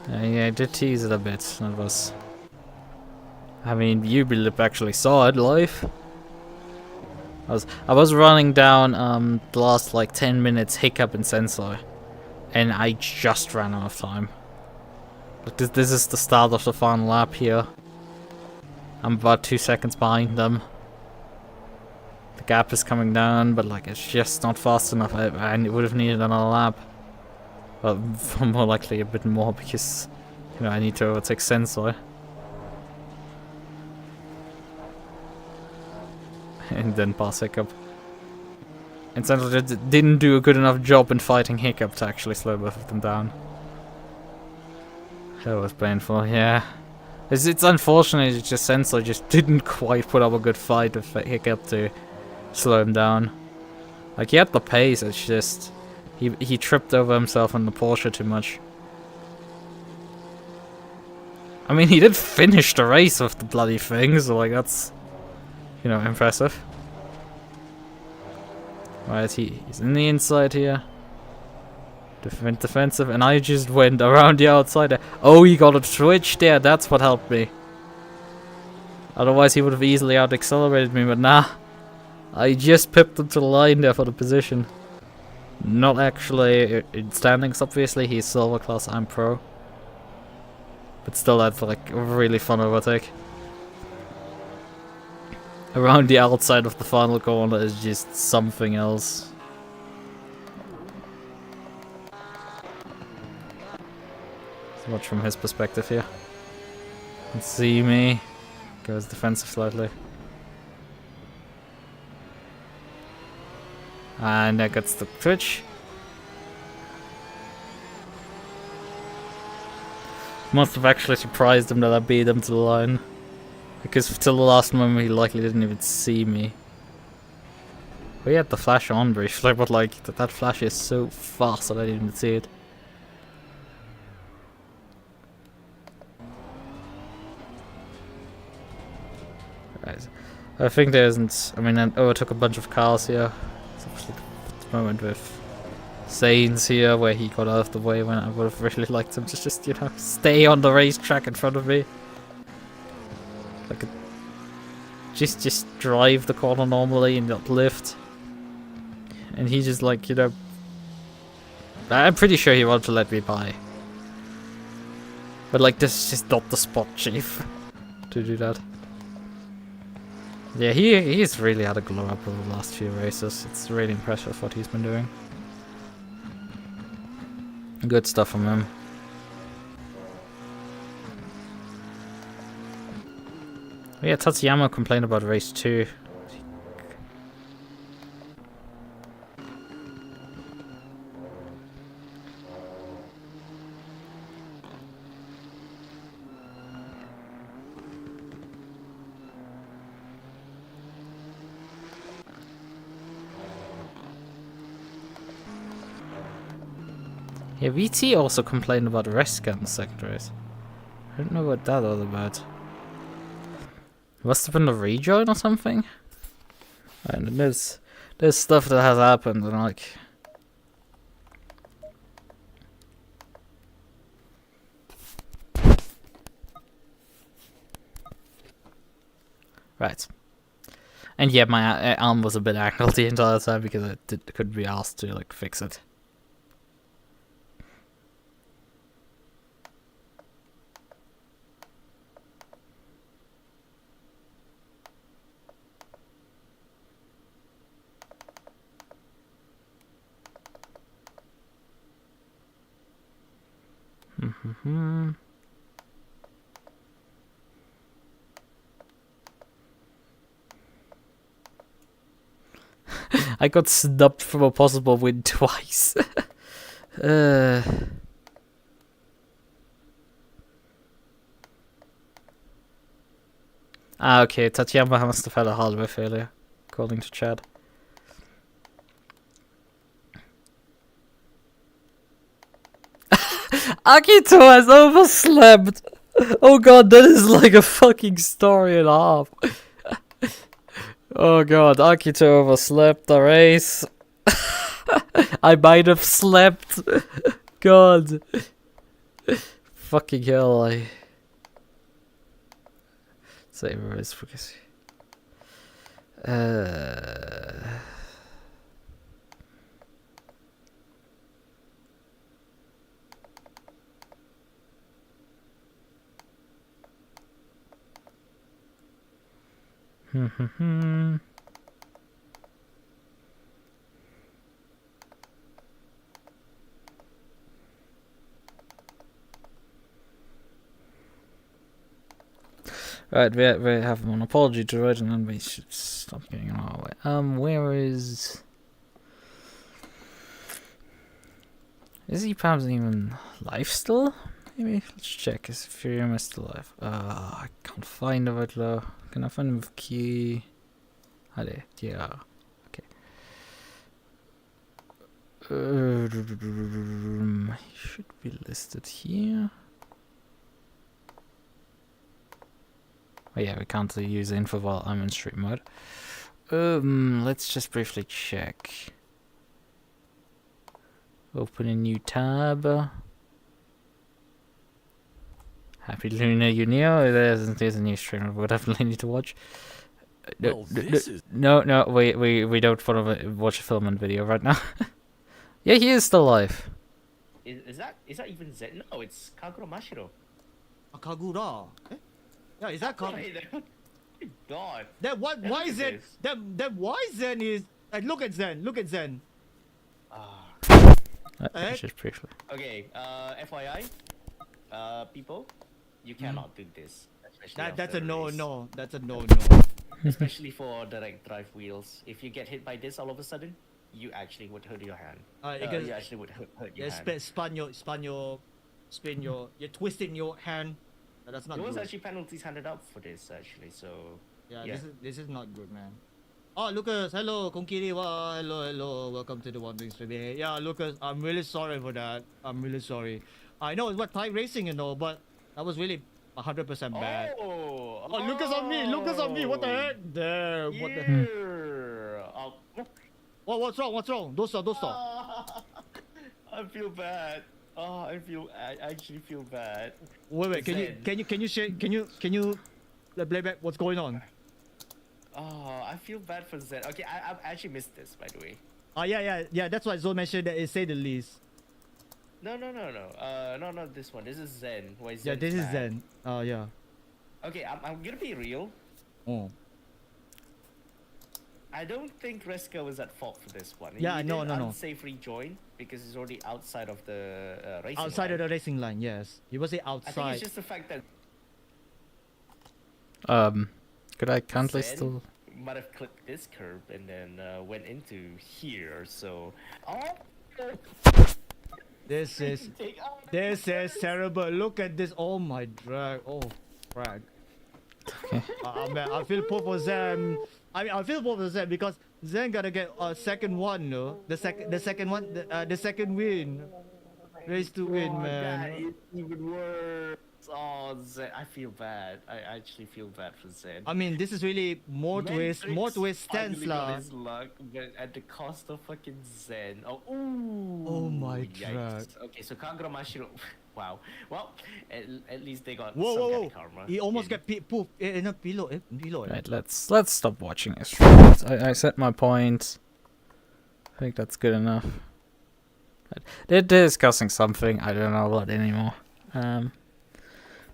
Yeah, I did tease it a bit. That was... I mean, Ubilip actually saw it live. I was running down the last like 10 minutes hiccup in sensor, and I just ran out of time. Like this is the start of the final lap here. I'm about 2 seconds behind them. The gap is coming down, but like it's just not fast enough. I would have needed another lap. Well, more likely a bit more because, you know, I need to overtake sensor. And then pass Hiccup. And Sensor didn't do a good enough job in fighting Hiccup to actually slow both of them down. That was painful, yeah. It's unfortunate, it's just Sensor just didn't quite put up a good fight with Hiccup to slow him down. Like, he had the pace, it's just... He tripped over himself on the Porsche too much. I mean, he did finish the race with the bloody thing, so like, that's... you know, impressive. Right, he's in the inside here. Defensive, and I just went around the outside there. Oh, he got a twitch there, that's what helped me. Otherwise he would have easily out-accelerated me, but nah. I just pipped him to the line there for the position. Not actually in standings, obviously, he's silver class, I'm pro. But still, that's like a really fun overtake. Around the outside of the final corner is just something else. So much from his perspective here. Let's see me. Goes defensive slightly. And that gets the twitch. Must have actually surprised him that I beat him to the line. Because till the last moment he likely didn't even see me. We had the flash on briefly, but like that flash is so fast that I didn't even see it. Right. I think there isn't... I mean, I overtook a bunch of cars here. Especially the moment with Sainz here, where he got out of the way when I would have really liked him to just, you know, stay on the racetrack in front of me. Like, just drive the corner normally and not lift. And he just, like, you know... I'm pretty sure he wanted to let me by. But, like, this is just not the spot, Chief, to do that. Yeah, he's really had a glow up over the last few races. It's really impressive what he's been doing. Good stuff from him. Yeah, Tatsuyama complained about race 2. Yeah, VT also complained about rest gun sectors. I don't know what that all about. Must have been the rejoin or something? And there's stuff that has happened and like... Right. And yeah, my arm was a bit angled the entire time because I couldn't be asked to like fix it. I got snubbed from a possible win twice. Okay, Tatiana must have had a hardware failure, according to Chad. Akito has overslept! Oh god, that is like a fucking story and a half. Oh god, Akito overslept the race. I might have slept. God. Fucking hell, Saber is focus. Right, we have an apology to write, and then we should stop getting in our way. Where is he perhaps even live still? Maybe let's check. Is Ethereum still live? I can't find it right now. Can I find him with key? There. Yeah. Okay. He should be listed here. Oh yeah, we can't use info while I'm in stream mode. Let's just briefly check. Open a new tab. Happy Lunar New. There's a new stream we'll definitely need to watch. No, we don't want to watch a film and video right now. Yeah, he is still alive. Is that even Zen? No, it's Kagura Mashiro. Kagura? Eh? Yeah, is that Kagura? God. Then what? Why is it? Then why Zen is? Look at Zen. Look at Zen. Just briefly. Okay. FYI, people, you cannot do this. That's a no. That's a no. Especially for direct drive wheels. If you get hit by this all of a sudden, you actually would hurt your hand. You actually would hurt your hand. You're twisting your hand. That's not There was good. actually penalties handed out for this actually, so... Yeah. This is not good, man. Oh, Lucas, hello, Konkiri, hello, welcome to the Wandering Stream. Yeah, Lucas, I'm really sorry for that. I'm really sorry. I know it's what type racing and all, but that was really 100% bad. Oh, Lucas on me, what the heck? There, what the heck? What's wrong? Don't stop. I feel bad. I actually feel bad. Wait, can you share, can you play back what's going on? Oh, I feel bad for Zen. Okay, I actually missed this, by the way. Oh, yeah, that's why Zone mentioned that it say the least. No, not this one. This is Zen. Why Yeah, this is Zen. Oh, yeah. Okay, I'm gonna be real. Oh. I don't think Reska was at fault for this one. Yeah, no. Unsafe rejoin because he's already outside of the racing Outside line. of the racing line, yes. You was say outside. I think it's just the fact that could I kindly Zen still? might have clipped this curb and then went into here. So, This is terrible. Look at this. Oh my drag. Oh, frag. Okay. Man, I feel poor for Zen. I feel poor for Zen because Zen gotta get a second one, no? The second win. Race to win, man. That is even worse. Oh, Zen, I feel bad. I actually feel bad for Zen. I mean, this is really more to his stance, lah. His luck, but at the cost of fucking Zen. Oh my yikes. god. Okay, so Kagura Mashiro. Wow. Well, at least they got Whoa. some kind of karma. He almost got poof. Below. Right, let's stop watching this. I said my point. I think that's good enough. They're discussing something. I don't know what anymore.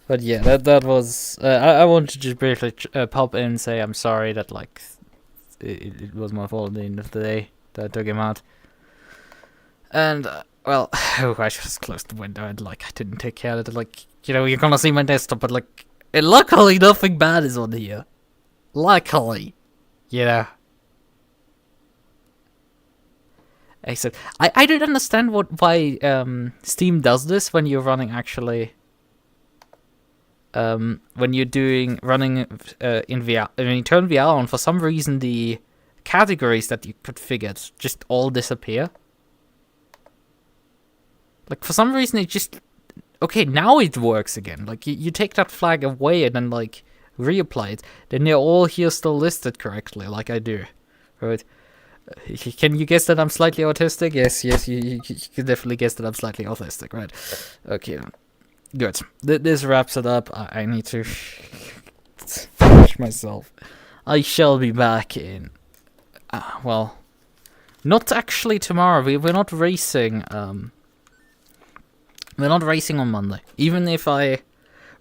But yeah, that was. I wanted to just briefly pop in and say I'm sorry that like it was my fault at the end of the day that I took him out. And Well, oh, I just closed the window and like I didn't take care of it. Like, you know, you're gonna see my desktop, but like, and luckily nothing bad is on here. Luckily, you know. Except, I don't understand why Steam does this when you're running actually. When you're running in VR, when you turn VR on, for some reason the categories that you configured just all disappear. Like, for some reason it just... Okay, now it works again. Like, you take that flag away and then, like, reapply it. Then they're all here still listed correctly, like I do. Right? Can you guess that I'm slightly autistic? Yes, you can definitely guess that I'm slightly autistic, right? Okay, good. This wraps it up. I need to finish myself. I shall be back in... well, not actually tomorrow. We're not racing... We're not racing on Monday. Even if I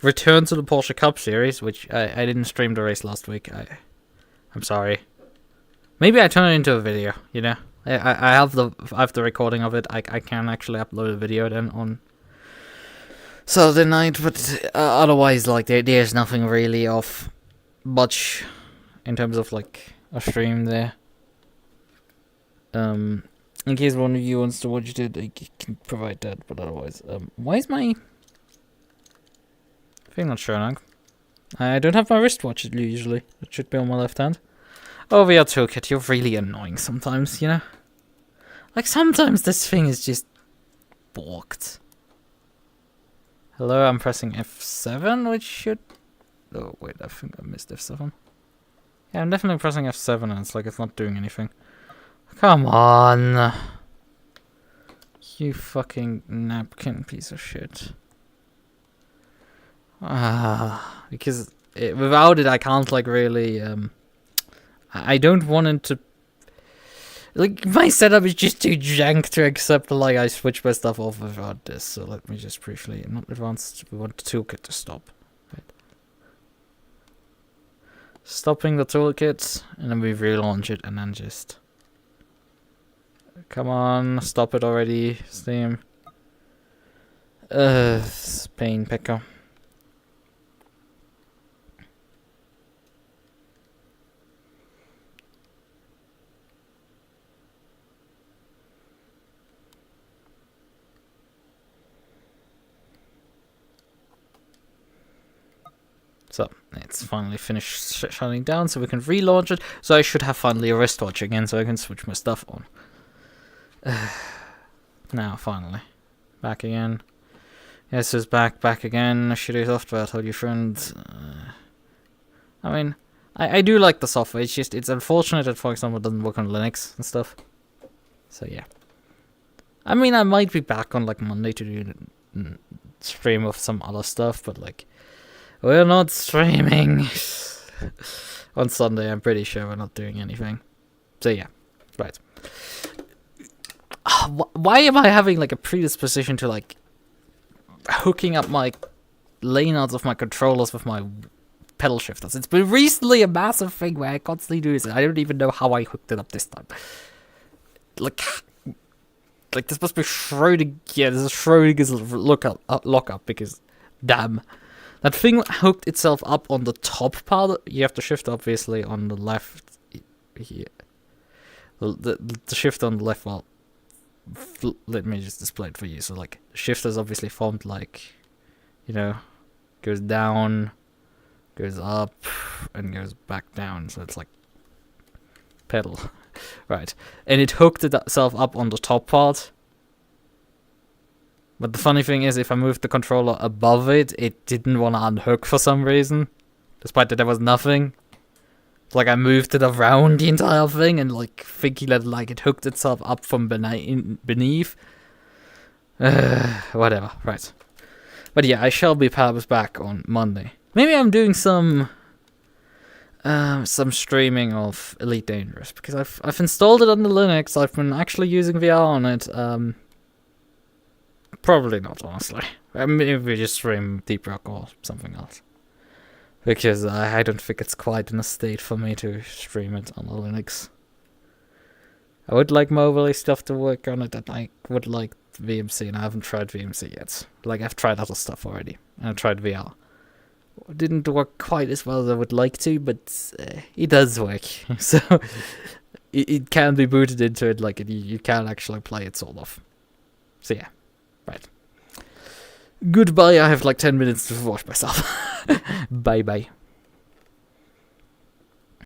return to the Porsche Cup Series, which I didn't stream the race last week. I'm sorry. Maybe I turn it into a video, you know? I have the recording of it. I can actually upload a video then on Saturday night, but otherwise, like, there's nothing really of much in terms of, like, a stream there. In case one of you wants to watch it, I can provide that, but otherwise, why is my thing not showing? I don't have my wristwatch usually. It should be on my left hand. Oh, VR toolkit, you're really annoying sometimes, you know? Like, sometimes this thing is just balked. Hello, I'm pressing F7, which should... Oh, wait, I think I missed F7. Yeah, I'm definitely pressing F7, and it's like it's not doing anything. Come on. You fucking napkin piece of shit. Because without it, I can't, like, really, I don't want it to... Like, my setup is just too jank to accept, like, I switch my stuff off without this. So let me just briefly... Not advanced, we want the toolkit to stop. Right. Stopping the toolkit, and then we relaunch it, and then just... Come on, stop it already, Steam. Pain picker. So, it's finally finished shutting down, so we can relaunch it. So I should have finally a wristwatch again, so I can switch my stuff on. Now, finally. Back again. Yes, it's back again. Shitty software, I told you, friends. I mean, I do like the software, it's just, it's unfortunate that, for example, it doesn't work on Linux and stuff. So, yeah. I mean, I might be back on, like, Monday to do a stream of some other stuff, but, like, we're not streaming. On Sunday, I'm pretty sure we're not doing anything. So, yeah. Right. Why am I having, like, a predisposition to, like, hooking up my layouts of my controllers with my pedal shifters? It's been recently a massive thing where I constantly do this, and I don't even know how I hooked it up this time. Like this must be Schrödinger. Yeah, this is Schrödinger's lockup, because, damn. That thing hooked itself up on the top part. You have to shift, obviously, on the left here. The shift on the left, well, let me just display it for you. So, like, shift is obviously formed, like, you know, goes down, goes up, and goes back down. So it's like pedal. Right. And it hooked itself up on the top part. But the funny thing is, if I moved the controller above it, it didn't want to unhook for some reason. Despite that there was nothing. It's like I moved it around the entire thing and, like, thinking that, like, it hooked itself up from beneath. Whatever, right. But yeah, I shall be perhaps back on Monday. Maybe I'm doing some streaming of Elite Dangerous, because I've installed it on the Linux. I've been actually using VR on it. Probably not, honestly. Maybe we just stream Deep Rock or something else. Because I don't think it's quite in a state for me to stream it on the Linux. I would like mobile stuff to work on it, and I would like VMC, and I haven't tried VMC yet. Like, I've tried other stuff already, and I tried VR. It didn't work quite as well as I would like to, but it does work. So, it can be booted into it, like, you can actually play it, sort of. So, yeah. Right. Goodbye, I have like 10 minutes to wash myself. Bye-bye.